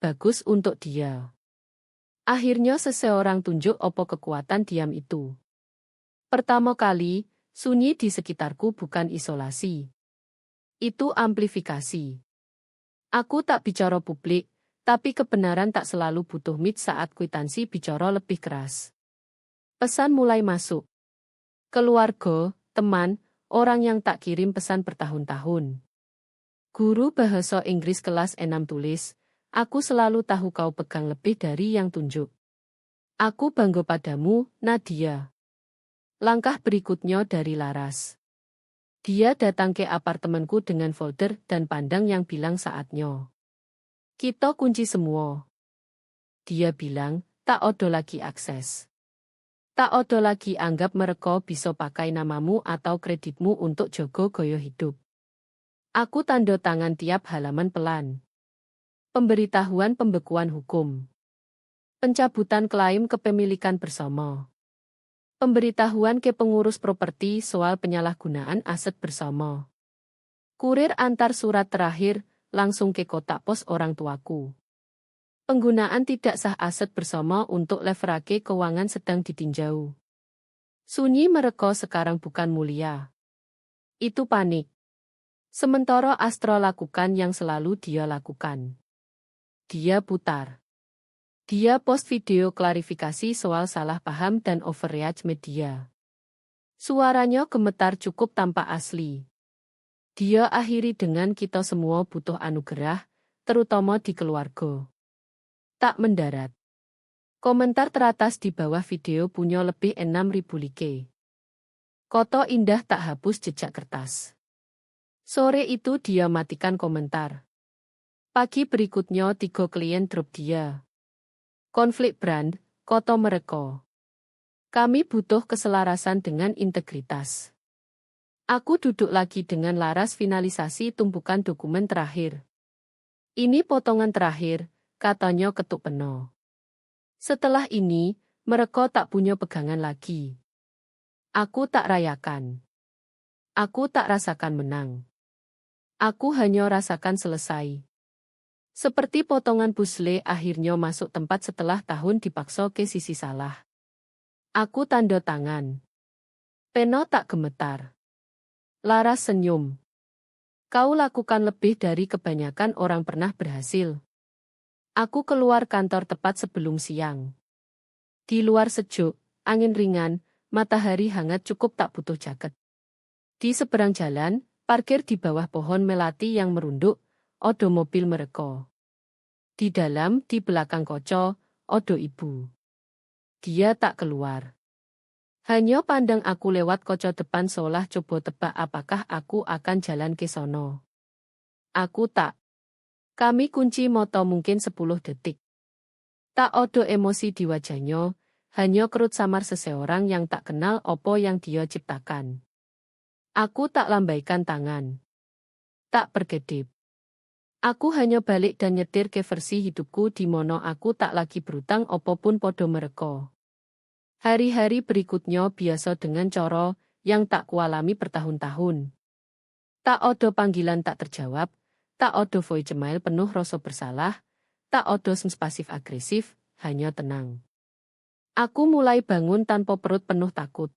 Bagus untuk dia. Akhirnya seseorang tunjuk opo kekuatan diam itu. Pertama kali, sunyi di sekitarku bukan isolasi. Itu amplifikasi. Aku tak bicara publik, tapi kebenaran tak selalu butuh mic saat kwitansi bicara lebih keras. Pesan mulai masuk. Keluarga, teman, orang yang tak kirim pesan bertahun-tahun. Guru bahasa Inggris kelas 6 tulis, aku selalu tahu kau pegang lebih dari yang tunjuk. Aku bangga padamu, Nadia. Langkah berikutnya dari Laras. Dia datang ke apartemenku dengan folder dan pandang yang bilang saatnya. Kita kunci semua. Dia bilang, tak ada lagi akses. Tak ada lagi anggap mereka bisa pakai namamu atau kreditmu untuk jaga gaya hidup. Aku tanda tangan tiap halaman pelan. Pemberitahuan pembekuan hukum. Pencabutan klaim kepemilikan bersama. Pemberitahuan ke pengurus properti soal penyalahgunaan aset bersama. Kurir antar surat terakhir, langsung ke kotak pos orang tuaku. Penggunaan tidak sah aset bersama untuk leverage keuangan sedang ditinjau. Sunyi mereka sekarang bukan mulia. Itu panik. Sementara Astro lakukan yang selalu dia lakukan. Dia putar. Dia post video klarifikasi soal salah paham dan overreach media. Suaranya gemetar cukup tanpa asli. Dia akhiri dengan kita semua butuh anugerah, terutama di keluarga. Tak mendarat. Komentar teratas di bawah video punya lebih 6.000 like. Koto indah tak hapus jejak kertas. Sore itu dia matikan komentar. Pagi berikutnya 3 klien drop dia. Konflik brand, koto mereka. Kami butuh keselarasan dengan integritas. Aku duduk lagi dengan Laras finalisasi tumpukan dokumen terakhir. Ini potongan terakhir, katanya ketuk peno. Setelah ini, mereka tak punya pegangan lagi. Aku tak rayakan. Aku tak rasakan menang. Aku hanya rasakan selesai. Seperti potongan puzzle akhirnya masuk tempat setelah tahun dipaksa ke sisi salah. Aku tanda tangan. Peno tak gemetar. Laras senyum. Kau lakukan lebih dari kebanyakan orang pernah berhasil. Aku keluar kantor tepat sebelum siang. Di luar sejuk, angin ringan, matahari hangat cukup tak butuh jaket. Di seberang jalan, parkir di bawah pohon melati yang merunduk, odo mobil mereka. Di dalam, di belakang koco, odo ibu. Dia tak keluar. Hanya pandang aku lewat koco depan seolah coba tebak apakah aku akan jalan ke sono. Aku tak. Kami kunci moto mungkin 10 detik. Tak odo emosi di wajahnya, hanya kerut samar seseorang yang tak kenal opo yang dia ciptakan. Aku tak lambaikan tangan. Tak berkedip. Aku hanya balik dan nyetir ke versi hidupku di mono aku tak lagi berutang opopun podo mereka. Hari-hari berikutnya biasa dengan coro yang tak kualami bertahun-tahun. Tak odo panggilan tak terjawab, tak odo voicemail penuh rasa bersalah, tak odo SMS pasif-agresif, hanya tenang. Aku mulai bangun tanpa perut penuh takut.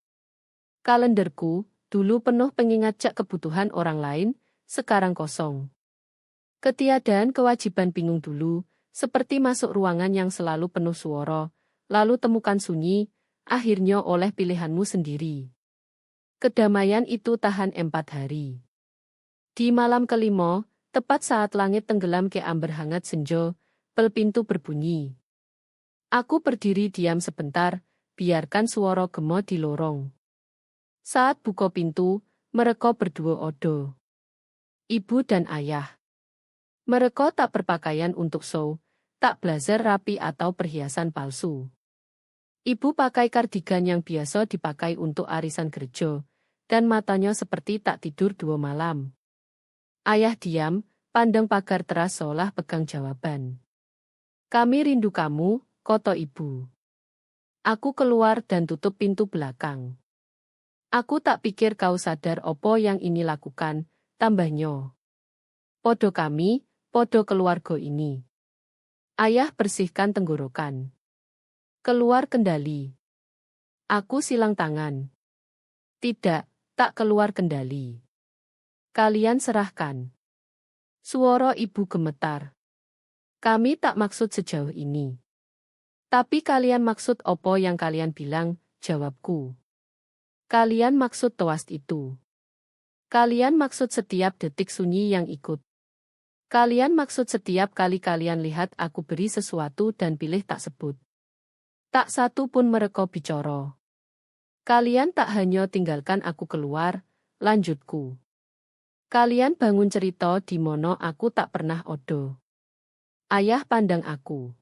Kalenderku, dulu penuh pengingat jak kebutuhan orang lain, sekarang kosong. Ketiadaan kewajiban bingung dulu, seperti masuk ruangan yang selalu penuh suara, lalu temukan sunyi, akhirnya oleh pilihanmu sendiri. Kedamaian itu tahan 4 hari. Di malam kelima, tepat saat langit tenggelam ke amber hangat senja, bel pintu berbunyi. Aku berdiri diam sebentar, biarkan suara gemo di lorong. Saat buka pintu, mereka berdua odo. Ibu dan ayah. Mereka tak berpakaian untuk show, tak blazer rapi atau perhiasan palsu. Ibu pakai kardigan yang biasa dipakai untuk arisan gereja, dan matanya seperti tak tidur 2 malam. Ayah diam, pandang pagar teras seolah pegang jawaban. Kami rindu kamu, kata ibu. Aku keluar dan tutup pintu belakang. Aku tak pikir kau sadar opo yang ini lakukan, tambahnya. Podo kami, podo keluarga ini. Ayah bersihkan tenggorokan. Keluar kendali. Aku silang tangan. Tidak, tak keluar kendali. Kalian serahkan. Suara ibu gemetar. Kami tak maksud sejauh ini. Tapi kalian maksud opo yang kalian bilang, jawabku. Kalian maksud toast itu. Kalian maksud setiap detik sunyi yang ikut. Kalian maksud setiap kali kalian lihat aku beri sesuatu dan pilih tak sebut. Tak satu pun mereka bicara. Kalian tak hanya tinggalkan aku keluar, lanjutku. Kalian bangun cerita di mono aku tak pernah odo. Ayah pandang aku.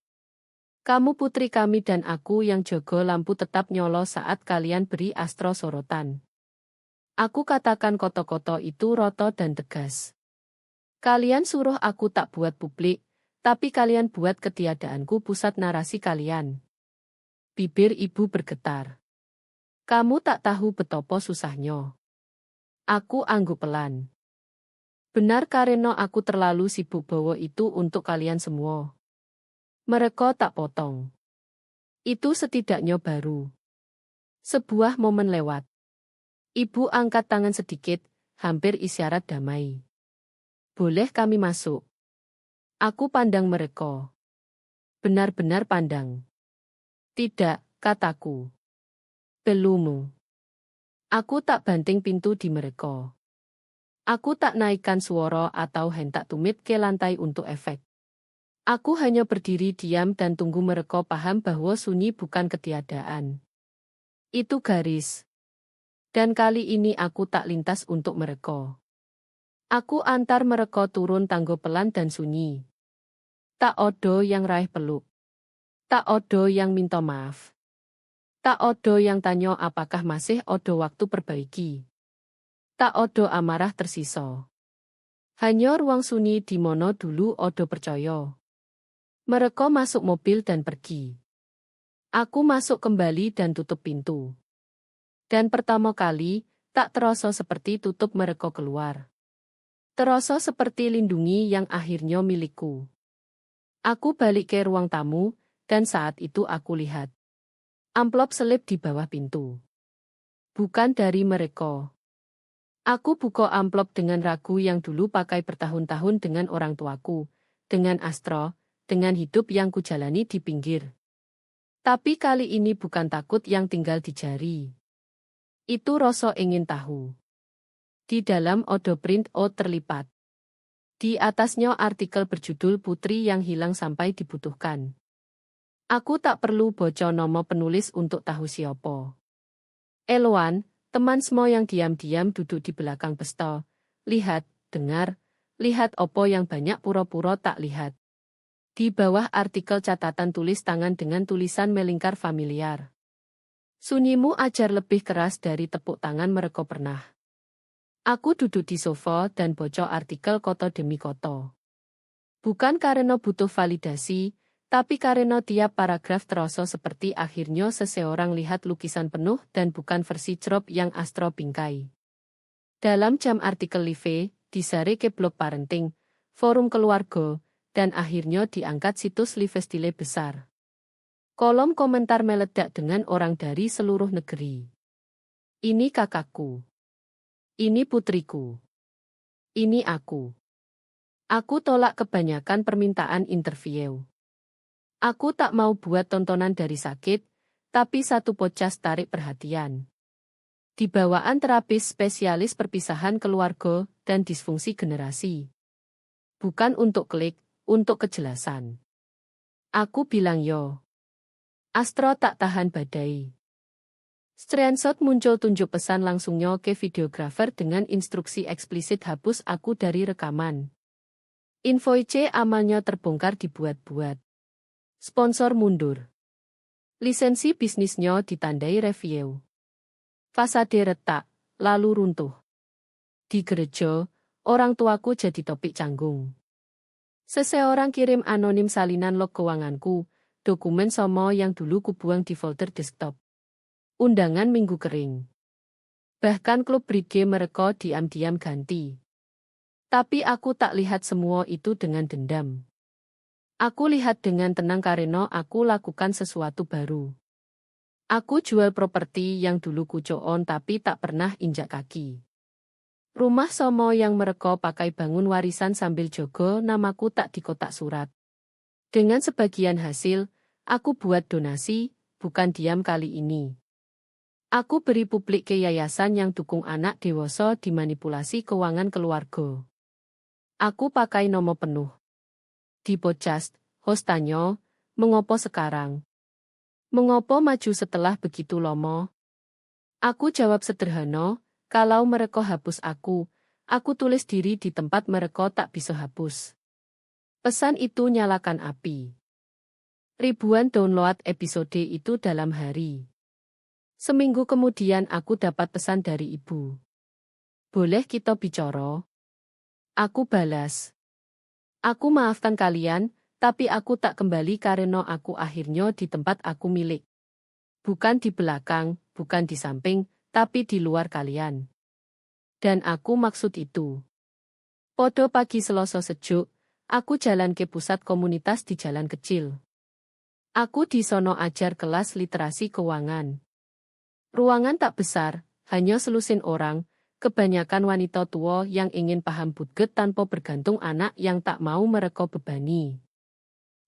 Kamu putri kami dan aku yang jaga lampu tetap nyolo saat kalian beri astro sorotan. Aku katakan koto-koto itu roto dan tegas. Kalian suruh aku tak buat publik, tapi kalian buat ketiadaanku pusat narasi kalian. Bibir ibu bergetar. Kamu tak tahu betopo susahnya. Aku angguk pelan. Benar karena aku terlalu sibuk bawa itu untuk kalian semua. Mereka tak potong. Itu setidaknya baru. Sebuah momen lewat. Ibu angkat tangan sedikit, hampir isyarat damai. Boleh kami masuk? Aku pandang mereka. Benar-benar pandang. Tidak, kataku. Belumu. Aku tak banting pintu di mereka. Aku tak naikkan suara atau hentak tumit ke lantai untuk efek. Aku hanya berdiri diam dan tunggu mereka paham bahwa sunyi bukan ketiadaan. Itu garis. Dan kali ini aku tak lintas untuk mereka. Aku antar mereka turun tangga pelan dan sunyi. Tak odo yang raih peluk. Tak odo yang minta maaf. Tak odo yang tanya apakah masih odo waktu perbaiki. Tak odo amarah tersisa. Hanya ruang sunyi di mono dulu odo percaya. Mereka masuk mobil dan pergi. Aku masuk kembali dan tutup pintu. Dan pertama kali, tak terasa seperti tutup mereka keluar. Terasa seperti lindungi yang akhirnya milikku. Aku balik ke ruang tamu, dan saat itu aku lihat. Amplop selip di bawah pintu. Bukan dari mereka. Aku buka amplop dengan ragu yang dulu pakai bertahun-tahun dengan orang tuaku, dengan Astro, dengan hidup yang kujalani di pinggir. Tapi kali ini bukan takut yang tinggal di jari. Itu rasa ingin tahu. Di dalam odo print O terlipat. Di atasnya artikel berjudul Putri yang Hilang Sampai Dibutuhkan. Aku tak perlu baca nama penulis untuk tahu siapa. Elwan, teman semua yang diam-diam duduk di belakang pesta. Lihat, dengar, lihat opo yang banyak pura-pura tak lihat. Di bawah artikel catatan tulis tangan dengan tulisan melingkar familiar. Sunyimu ajar lebih keras dari tepuk tangan mereka pernah. Aku duduk di sofa dan baca artikel koto demi koto. Bukan karena butuh validasi, tapi karena tiap paragraf terasa seperti akhirnya seseorang lihat lukisan penuh dan bukan versi crop yang Astro bingkai. Dalam jam artikel live, disare ke blog parenting, forum keluarga, dan akhirnya diangkat situs live style besar. Kolom komentar meledak dengan orang dari seluruh negeri. Ini kakakku. Ini putriku. Ini aku. Aku tolak kebanyakan permintaan interview. Aku tak mau buat tontonan dari sakit, tapi satu podcast tarik perhatian. Di bawaan terapis spesialis perpisahan keluarga dan disfungsi generasi. Bukan untuk klik, untuk kejelasan. Aku bilang yo. Astro tak tahan badai. Screenshot muncul tunjuk pesan langsungnya ke videografer dengan instruksi eksplisit hapus aku dari rekaman. Info C amalnya terbongkar dibuat-buat. Sponsor mundur. Lisensi bisnisnya ditandai review. Fasade retak, lalu runtuh. Di gereja, orang tuaku jadi topik canggung. Seseorang kirim anonim salinan log keuanganku, dokumen somo yang dulu kubuang di folder desktop. Undangan minggu kering. Bahkan klub brige mereka diam-diam ganti. Tapi aku tak lihat semua itu dengan dendam. Aku lihat dengan tenang karena aku lakukan sesuatu baru. Aku jual properti yang dulu kucoon tapi tak pernah injak kaki. Rumah somo yang mereka pakai bangun warisan sambil jogo namaku tak di kotak surat. Dengan sebagian hasil, aku buat donasi, bukan diam kali ini. Aku beri publik ke yayasan yang dukung anak dewasa dimanipulasi keuangan keluarga. Aku pakai nomo penuh. Di podcast, host tanya, mengopo sekarang? Mengopo maju setelah begitu lama? Aku jawab sederhana, kalau mereka hapus aku tulis diri di tempat mereka tak bisa hapus. Pesan itu nyalakan api. Ribuan download episode itu dalam hari. Seminggu kemudian aku dapat pesan dari ibu. Boleh kita bicara? Aku balas. Aku maafkan kalian, tapi aku tak kembali karena aku akhirnya di tempat aku milik. Bukan di belakang, bukan di samping, tapi di luar kalian. Dan aku maksud itu. Podo pagi Selasa sejuk, aku jalan ke pusat komunitas di jalan kecil. Aku di sono ajar kelas literasi keuangan. Ruangan tak besar, hanya selusin orang, kebanyakan wanita tua yang ingin paham budget tanpa bergantung anak yang tak mau mereka bebani.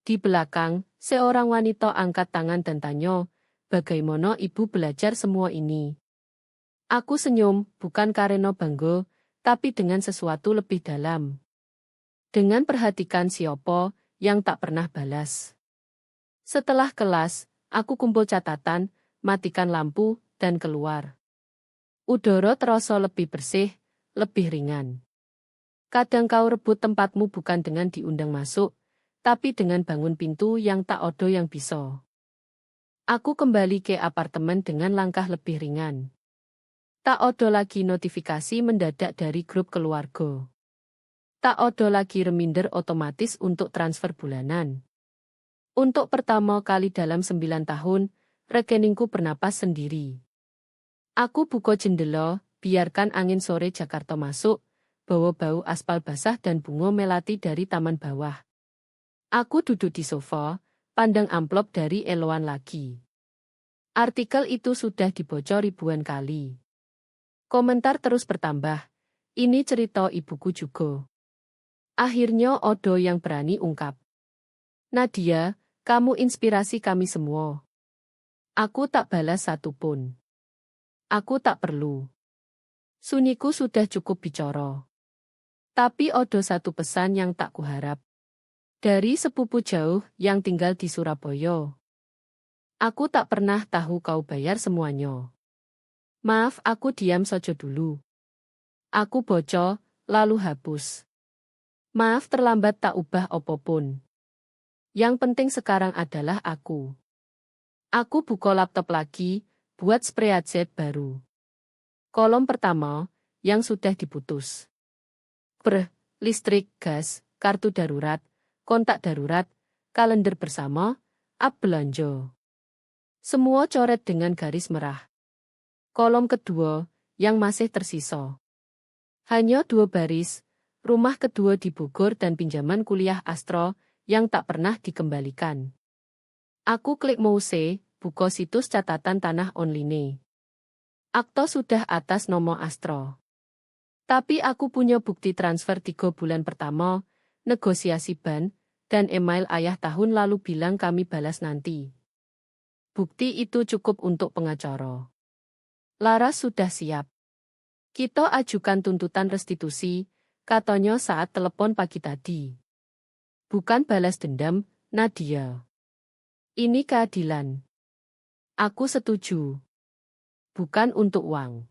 Di belakang, seorang wanita angkat tangan dan tanya, bagaimana ibu belajar semua ini? Aku senyum, bukan karena bangga, tapi dengan sesuatu lebih dalam. Dengan perhatikan siapa yang tak pernah balas. Setelah kelas, aku kumpul catatan, matikan lampu, dan keluar. Udara terasa lebih bersih, lebih ringan. Kadang kau rebut tempatmu bukan dengan diundang masuk, tapi dengan bangun pintu yang tak ada yang bisa. Aku kembali ke apartemen dengan langkah lebih ringan. Tak ada lagi notifikasi mendadak dari grup keluarga. Tak ada lagi reminder otomatis untuk transfer bulanan. Untuk pertama kali dalam 9 tahun, rekeningku bernapas sendiri. Aku buka jendela, biarkan angin sore Jakarta masuk, bawa bau aspal basah dan bunga melati dari taman bawah. Aku duduk di sofa, pandang amplop dari Eloan lagi. Artikel itu sudah dibocor ribuan kali. Komentar terus bertambah. Ini cerita ibuku juga. Akhirnya Odo yang berani ungkap. Nadia, kamu inspirasi kami semua. Aku tak balas satupun. Aku tak perlu. Sunyiku sudah cukup bicara. Tapi Odo satu pesan yang tak kuharap. Dari sepupu jauh yang tinggal di Surabaya. Aku tak pernah tahu kau bayar semuanya. Maaf aku diam saja dulu. Aku bocor, lalu hapus. Maaf terlambat tak ubah apapun. Yang penting sekarang adalah aku. Aku buka laptop lagi, buat spreadsheet baru. Kolom pertama, yang sudah diputus. Listrik, gas, kartu darurat, kontak darurat, kalender bersama, app belanja. Semua coret dengan garis merah. Kolom kedua, yang masih tersisa. Hanya 2 baris, rumah kedua di Bogor dan pinjaman kuliah Astro, yang tak pernah dikembalikan. Aku klik mouse, buka situs catatan tanah online. Akto sudah atas nomor Astro. Tapi aku punya bukti transfer 3 bulan pertama, negosiasi ban, dan email ayah tahun lalu bilang kami balas nanti. Bukti itu cukup untuk pengacara. Laras sudah siap. Kita ajukan tuntutan restitusi, katanya saat telepon pagi tadi. Bukan balas dendam, Nadia. Ini keadilan. Aku setuju. Bukan untuk uang.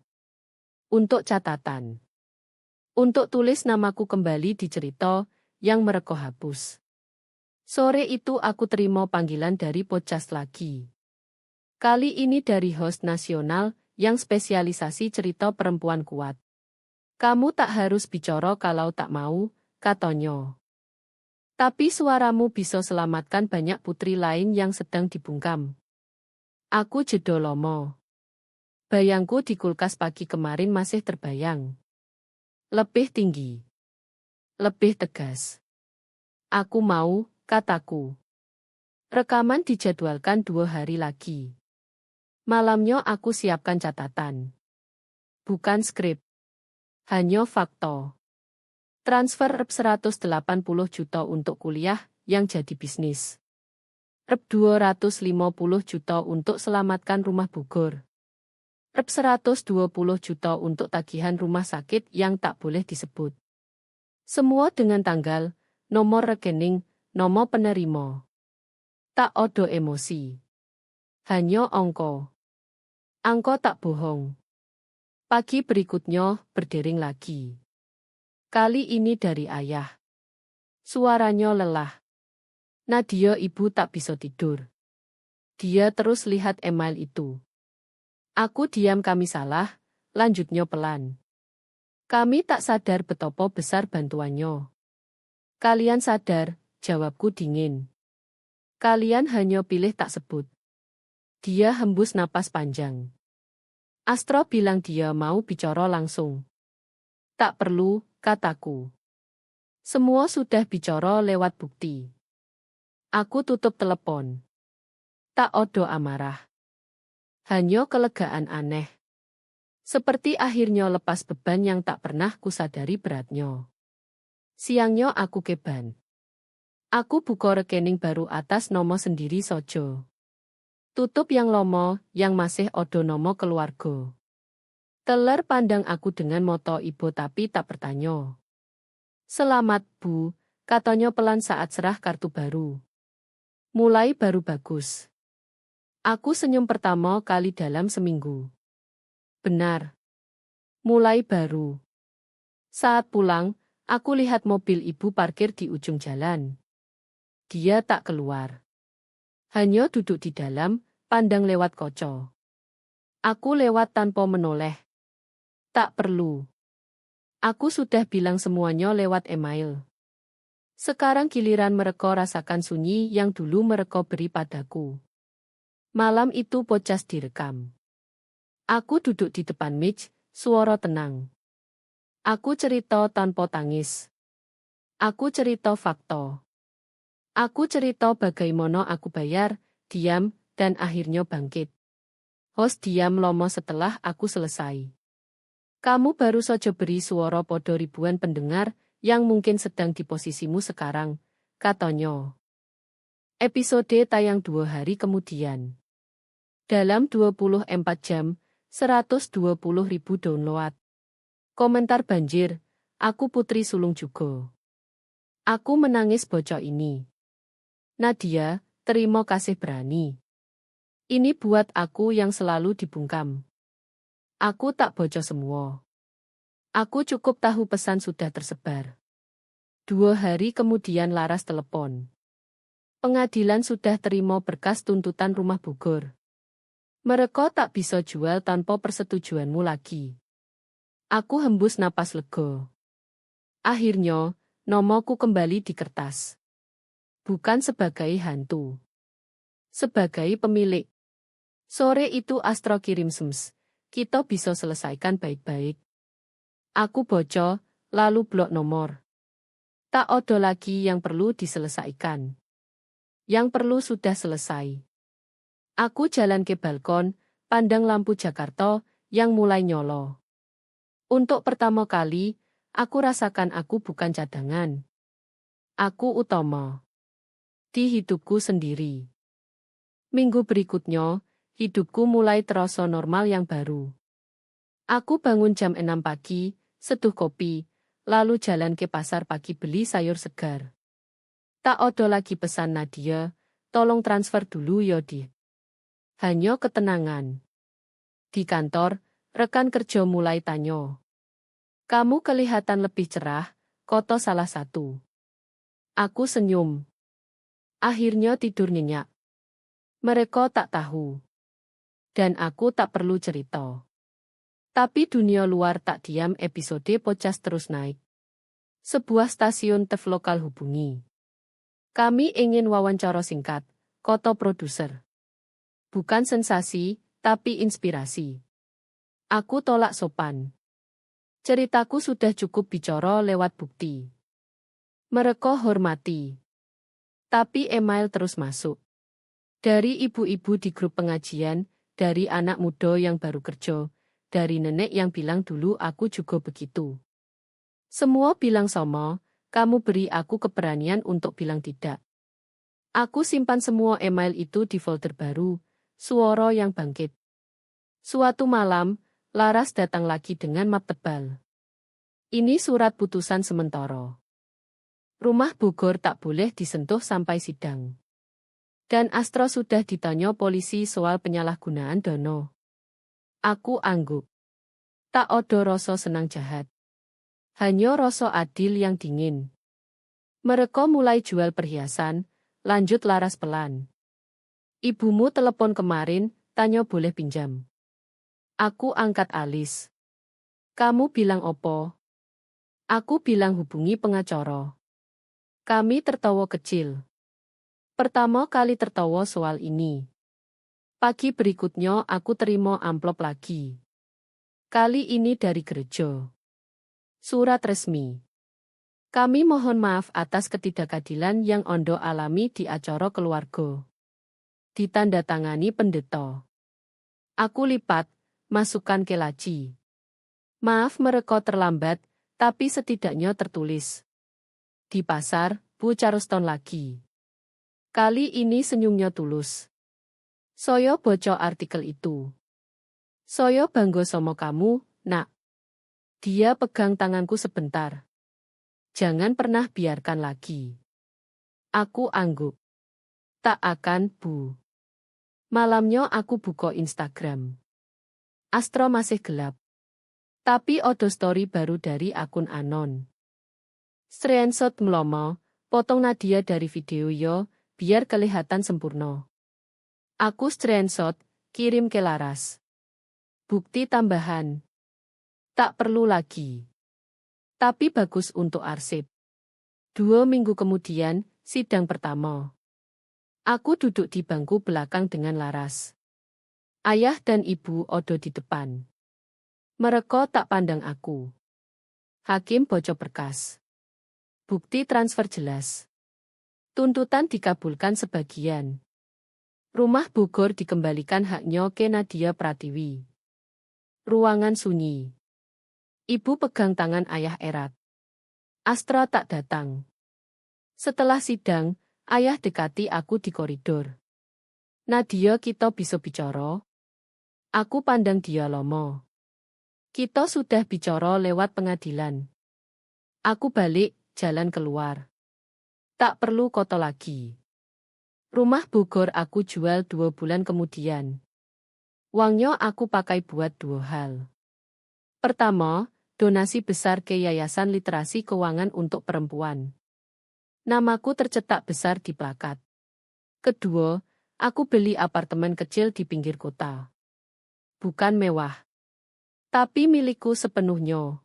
Untuk catatan. Untuk tulis namaku kembali di cerita yang mereka hapus. Sore itu aku terima panggilan dari podcast lagi. Kali ini dari host nasional yang spesialisasi cerita perempuan kuat. Kamu tak harus bicara kalau tak mau, katanya. Tapi suaramu bisa selamatkan banyak putri lain yang sedang dibungkam. Aku jeda lomo. Bayangku di kulkas pagi kemarin masih terbayang. Lebih tinggi. Lebih tegas. Aku mau, kataku. Rekaman dijadwalkan 2 hari lagi. Malamnya aku siapkan catatan. Bukan skrip. Hanya fakta. Transfer Rp 180 juta untuk kuliah yang jadi bisnis. Rp 250 juta untuk selamatkan rumah Bogor. Rp 120 juta untuk tagihan rumah sakit yang tak boleh disebut. Semua dengan tanggal, nomor rekening, nomor penerima. Tak ada emosi. Hanya angka. Angka tak bohong. Pagi berikutnya, berdering lagi. Kali ini dari ayah. Suaranya lelah. Nadia ibu tak bisa tidur. Dia terus lihat email itu. Aku diam kami salah, lanjutnya pelan. Kami tak sadar betapa besar bantuannya. Kalian sadar, jawabku dingin. Kalian hanya pilih tak sebut. Dia hembus napas panjang. Astro bilang dia mau bicara langsung. Tak perlu, kataku. Semua sudah bicara lewat bukti. Aku tutup telepon. Tak ada amarah. Hanya kelegaan aneh. Seperti akhirnya lepas beban yang tak pernah kusadari beratnya. Siangnya aku keban. Aku buka rekening baru atas nomor sendiri sojo. Tutup yang lomo, yang masih ada nomo keluarga. Teler pandang aku dengan moto ibu tapi tak bertanya. Selamat, Bu, katanya pelan saat serah kartu baru. Mulai baru bagus. Aku senyum pertama kali dalam seminggu. Benar. Mulai baru. Saat pulang, aku lihat mobil ibu parkir di ujung jalan. Dia tak keluar. Hanya duduk di dalam, pandang lewat kaca. Aku lewat tanpa menoleh. Tak perlu. Aku sudah bilang semuanya lewat email. Sekarang giliran mereka rasakan sunyi yang dulu mereka beri padaku. Malam itu podcast direkam. Aku duduk di depan mic, suara tenang. Aku cerita tanpa tangis. Aku cerita fakta. Aku cerita bagaimana aku bayar, diam, dan akhirnya bangkit. Host diam lomo setelah aku selesai. Kamu baru saja beri suara podo ribuan pendengar yang mungkin sedang di posisimu sekarang, katanya. Episode tayang 2 hari kemudian. Dalam 24 jam, 120.000 download. Komentar banjir, aku putri sulung juga. Aku menangis bocah ini. Nadia, terima kasih berani. Ini buat aku yang selalu dibungkam. Aku tak bocor semua. Aku cukup tahu pesan sudah tersebar. 2 hari kemudian Laras telepon. Pengadilan sudah terima berkas tuntutan rumah Bogor. Mereka tak bisa jual tanpa persetujuanmu lagi. Aku hembus napas lega. Akhirnya, nomoku kembali di kertas. Bukan sebagai hantu. Sebagai pemilik. Sore itu Astro kirim SMS. Kita bisa selesaikan baik-baik. Aku bocor, lalu blok nomor. Tak ada lagi yang perlu diselesaikan. Yang perlu sudah selesai. Aku jalan ke balkon, pandang lampu Jakarta yang mulai nyolo. Untuk pertama kali, aku rasakan aku bukan cadangan. Aku utama. Di hidupku sendiri. Minggu berikutnya, hidupku mulai terasa normal yang baru. Aku bangun jam 6 pagi, seduh kopi, lalu jalan ke pasar pagi beli sayur segar. Tak ada lagi pesan Nadia, tolong transfer dulu ya Di. Hanya ketenangan. Di kantor, rekan kerja mulai tanya. Kamu kelihatan lebih cerah, kata salah satu. Aku senyum. Akhirnya tidur nyenyak. Mereka tak tahu. Dan aku tak perlu cerita. Tapi dunia luar tak diam, episode podcast terus naik. Sebuah stasiun TV lokal hubungi. Kami ingin wawancara singkat, kata produser. Bukan sensasi, tapi inspirasi. Aku tolak sopan. Ceritaku sudah cukup bicara lewat bukti. Mereka hormati. Tapi email terus masuk. Dari ibu-ibu di grup pengajian, dari anak muda yang baru kerja, dari nenek yang bilang dulu aku juga begitu. Semua bilang sama, kamu beri aku keberanian untuk bilang tidak. Aku simpan semua email itu di folder baru, suara yang bangkit. Suatu malam, Laras datang lagi dengan map tebal. Ini surat putusan sementara. Rumah Bogor tak boleh disentuh sampai sidang. Dan Astro sudah ditanya polisi soal penyalahgunaan dana. Aku angguk. Tak ada rasa senang jahat. Hanya rasa adil yang dingin. Mereka mulai jual perhiasan, lanjut Laras pelan. Ibumu telepon kemarin, tanya boleh pinjam. Aku angkat alis. Kamu bilang opo? Aku bilang hubungi pengacara. Kami tertawa kecil. Pertama kali tertawa soal ini. Pagi berikutnya aku terima amplop lagi. Kali ini dari gereja. Surat resmi. Kami mohon maaf atas ketidakadilan yang Ondo alami di acara keluarga. Ditandatangani pendeta. Aku lipat, masukkan ke laci. Maaf mereka terlambat, tapi setidaknya tertulis. Di pasar, Bu Charleston lagi. Kali ini senyumnya tulus. Saya baca artikel itu. Saya bangga sama kamu, nak. Dia pegang tanganku sebentar. Jangan pernah biarkan lagi. Aku angguk. Tak akan, Bu. Malamnya aku buka Instagram. Astro masih gelap. Tapi ada story baru dari akun anon. Screenshot melomo, potong Nadia dari video yo, biar kelihatan sempurna. Aku screenshot, kirim ke Laras. Bukti tambahan. Tak perlu lagi. Tapi bagus untuk arsip. 2 minggu kemudian, sidang pertama. Aku duduk di bangku belakang dengan Laras. Ayah dan ibu odo di depan. Mereka tak pandang aku. Hakim baca berkas. Bukti transfer jelas. Tuntutan dikabulkan sebagian. Rumah Bogor dikembalikan haknya ke Nadia Pratiwi. Ruangan sunyi. Ibu pegang tangan ayah erat. Astra tak datang. Setelah sidang, ayah dekati aku di koridor. Nadia, kita bisa bicara? Aku pandang dia lomo. Kita sudah bicara lewat pengadilan. Aku balik, jalan keluar. Tak perlu koto lagi. Rumah Bogor aku jual 2 bulan kemudian. Uangnya aku pakai buat 2 hal. Pertama, donasi besar ke Yayasan Literasi Keuangan untuk Perempuan. Namaku tercetak besar di plakat. Kedua, aku beli apartemen kecil di pinggir kota. Bukan mewah. Tapi milikku sepenuhnya.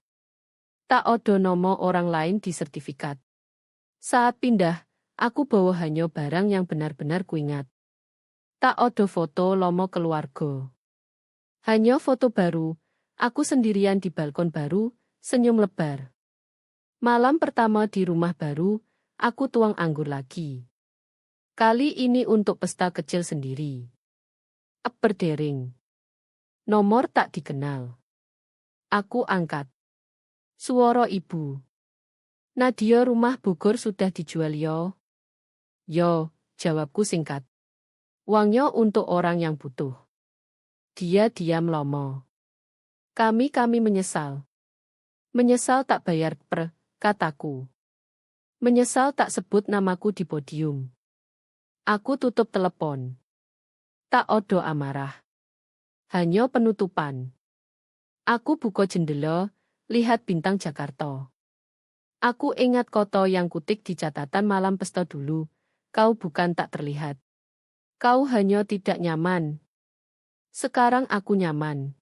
Tak ada nama orang lain di sertifikat. Saat pindah, aku bawa hanya barang yang benar-benar kuingat. Tak ada foto lomo keluarga. Hanya foto baru, aku sendirian di balkon baru, senyum lebar. Malam pertama di rumah baru, aku tuang anggur lagi. Kali ini untuk pesta kecil sendiri. Berdering. Nomor tak dikenal. Aku angkat. Suara ibu. Nadia, rumah Bogor sudah dijual yo. Yo, jawabku singkat. Uangnya untuk orang yang butuh. Dia diam lomo. Kami menyesal. Menyesal tak bayar kataku. Menyesal tak sebut namaku di podium. Aku tutup telepon. Tak odo amarah. Hanya penutupan. Aku buka jendela, lihat bintang Jakarta. Aku ingat koto yang kutik di catatan malam pesta dulu. Kau bukan tak terlihat. Kau hanya tidak nyaman. Sekarang aku nyaman.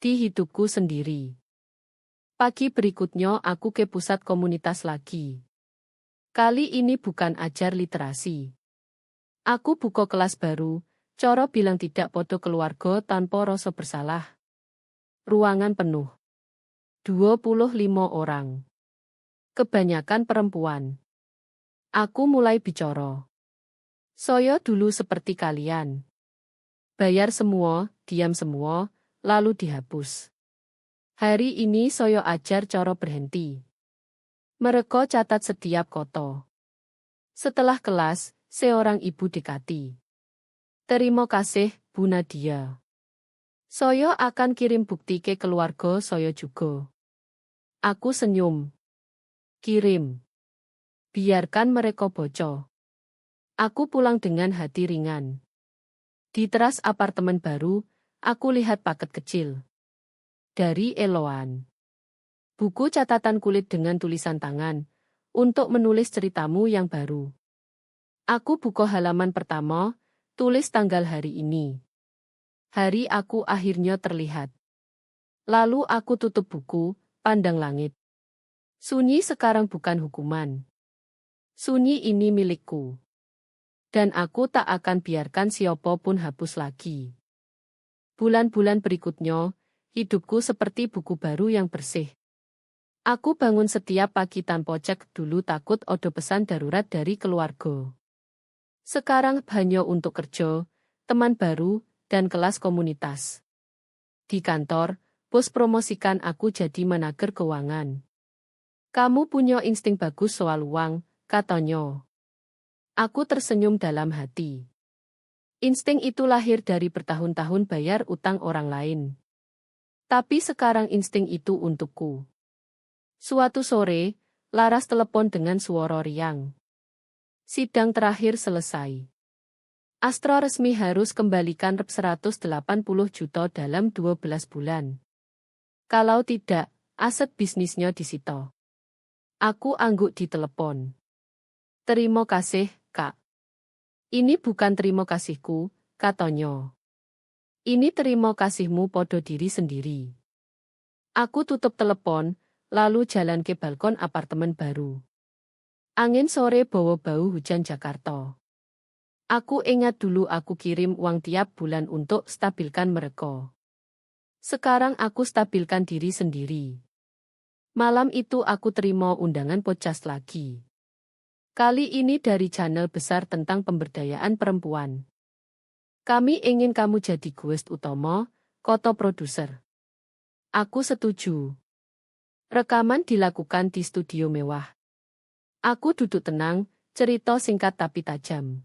Di hidupku sendiri. Pagi berikutnya aku ke pusat komunitas lagi. Kali ini bukan ajar literasi. Aku buka kelas baru, coro bilang tidak podo keluarga tanpa rasa bersalah. Ruangan penuh. 25 orang. Kebanyakan perempuan. Aku mulai bicara. Saya dulu seperti kalian. Bayar semua, diam semua, lalu dihapus. Hari ini saya ajar cara berhenti. Mereka catat setiap koto. Setelah kelas, seorang ibu dekati. Terima kasih, Bu Nadia. Saya akan kirim bukti ke keluarga saya juga. Aku senyum. Kirim. Biarkan mereka bocor. Aku pulang dengan hati ringan. Di teras apartemen baru, aku lihat paket kecil. Dari Eloan. Buku catatan kulit dengan tulisan tangan, untuk menulis ceritamu yang baru. Aku buka halaman pertama, tulis tanggal hari ini. Hari aku akhirnya terlihat. Lalu aku tutup buku, pandang langit. Sunyi sekarang bukan hukuman. Sunyi ini milikku. Dan aku tak akan biarkan siapapun hapus lagi. Bulan-bulan berikutnya, hidupku seperti buku baru yang bersih. Aku bangun setiap pagi tanpa cek dulu takut ada pesan darurat dari keluarga. Sekarang hanya untuk kerja, teman baru, dan kelas komunitas. Di kantor, bos promosikan aku jadi manajer keuangan. Kamu punya insting bagus soal uang, katanya. Aku tersenyum dalam hati. Insting itu lahir dari bertahun-tahun bayar utang orang lain. Tapi sekarang insting itu untukku. Suatu sore, Laras telepon dengan suara riang. Sidang terakhir selesai. Astra resmi harus kembalikan rep 180 juta dalam 12 bulan. Kalau tidak, aset bisnisnya disita. Aku angguk di telepon. Terima kasih, Kak. Ini bukan terima kasihku, katanya. Ini terima kasihmu podo diri sendiri. Aku tutup telepon, lalu jalan ke balkon apartemen baru. Angin sore bawa bau hujan Jakarta. Aku ingat dulu aku kirim uang tiap bulan untuk stabilkan mereka. Sekarang aku stabilkan diri sendiri. Malam itu aku terima undangan podcast lagi. Kali ini dari channel besar tentang pemberdayaan perempuan. Kami ingin kamu jadi guest utama, kata produser. Aku setuju. Rekaman dilakukan di studio mewah. Aku duduk tenang, cerita singkat tapi tajam.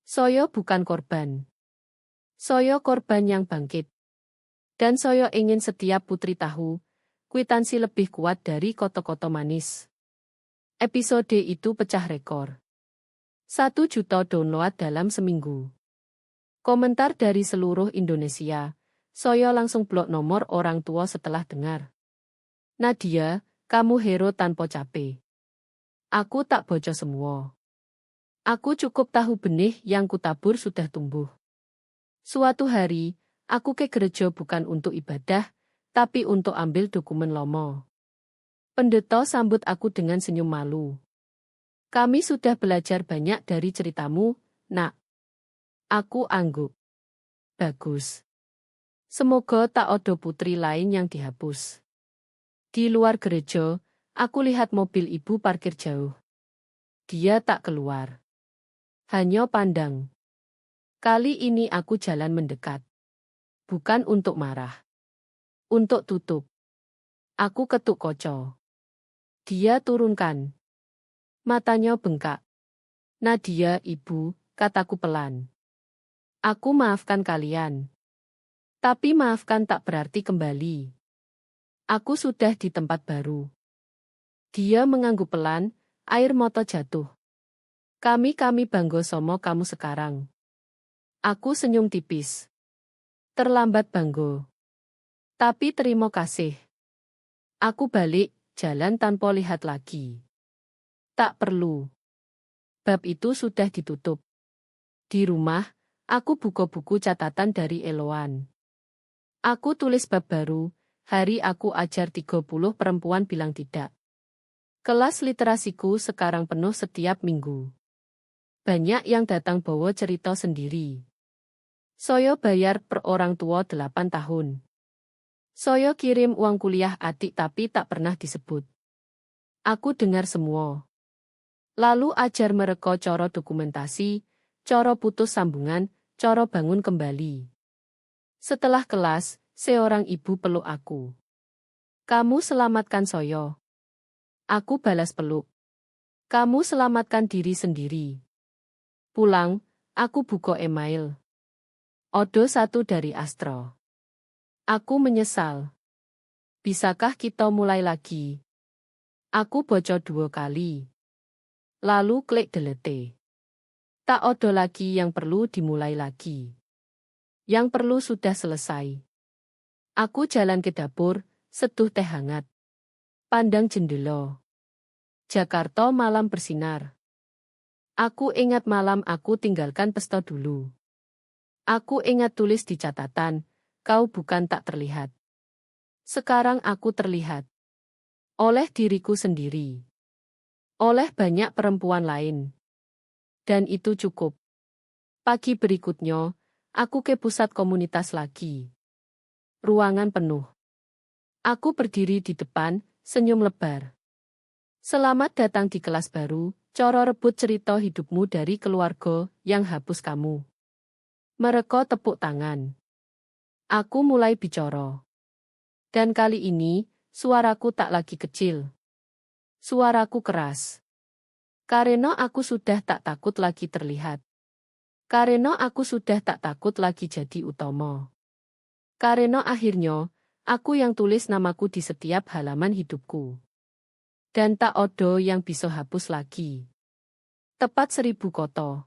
Saya bukan korban. Saya korban yang bangkit. Dan saya ingin setiap putri tahu, kwitansi lebih kuat dari koto-koto manis. Episode itu pecah rekor. 1 juta download dalam seminggu. Komentar dari seluruh Indonesia. Saya langsung blok nomor orang tua setelah dengar. Nadia, kamu hero tanpa capek. Aku tak bocor semua. Aku cukup tahu benih yang kutabur sudah tumbuh. Suatu hari, aku ke gereja bukan untuk ibadah, tapi untuk ambil dokumen lomo. Pendeta sambut aku dengan senyum malu. Kami sudah belajar banyak dari ceritamu, Nak. Aku angguk. Bagus. Semoga tak ada putri lain yang dihapus. Di luar gereja, aku lihat mobil ibu parkir jauh. Dia tak keluar. Hanya pandang. Kali ini aku jalan mendekat. Bukan untuk marah. Untuk tutup. Aku ketuk kaca. Dia turunkan. Matanya bengkak. Nadia, ibu, kataku pelan. Aku maafkan kalian. Tapi maafkan tak berarti kembali. Aku sudah di tempat baru. Dia mengangguk pelan, air mata jatuh. Kami bangga sama kamu sekarang. Aku senyum tipis. Terlambat Banggo. Tapi terima kasih. Aku balik, jalan tanpa lihat lagi. Tak perlu. Bab itu sudah ditutup. Di rumah, aku buka buku catatan dari Eloan. Aku tulis bab baru, hari aku ajar 30 perempuan bilang tidak. Kelas literasiku sekarang penuh setiap minggu. Banyak yang datang bawa cerita sendiri. Saya bayar per orang tua 8 tahun. Saya kirim uang kuliah adik tapi tak pernah disebut. Aku dengar semua. Lalu ajar mereka cara dokumentasi, cara putus sambungan, cara bangun kembali. Setelah kelas, seorang ibu peluk aku. Kamu selamatkan saya. Aku balas peluk. Kamu selamatkan diri sendiri. Pulang, aku buka email. Odo 1 dari Astro. Aku menyesal. Bisakah kita mulai lagi? Aku baca 2 kali. Lalu klik delete. Tak ada lagi yang perlu dimulai lagi. Yang perlu sudah selesai. Aku jalan ke dapur, seduh teh hangat. Pandang jendela. Jakarta malam bersinar. Aku ingat malam aku tinggalkan pesta dulu. Aku ingat tulis di catatan, kau bukan tak terlihat. Sekarang aku terlihat. Oleh diriku sendiri. Oleh banyak perempuan lain. Dan itu cukup. Pagi berikutnya, aku ke pusat komunitas lagi. Ruangan penuh. Aku berdiri di depan, senyum lebar. Selamat datang di kelas baru, cara rebut cerita hidupmu dari keluarga yang hapus kamu. Mereka tepuk tangan. Aku mulai bicara. Dan kali ini, suaraku tak lagi kecil. Suaraku keras. Karena aku sudah tak takut lagi terlihat. Karena aku sudah tak takut lagi jadi utama. Karena akhirnya, aku yang tulis namaku di setiap halaman hidupku. Dan tak ada yang bisa hapus lagi. Tepat 1000 kota.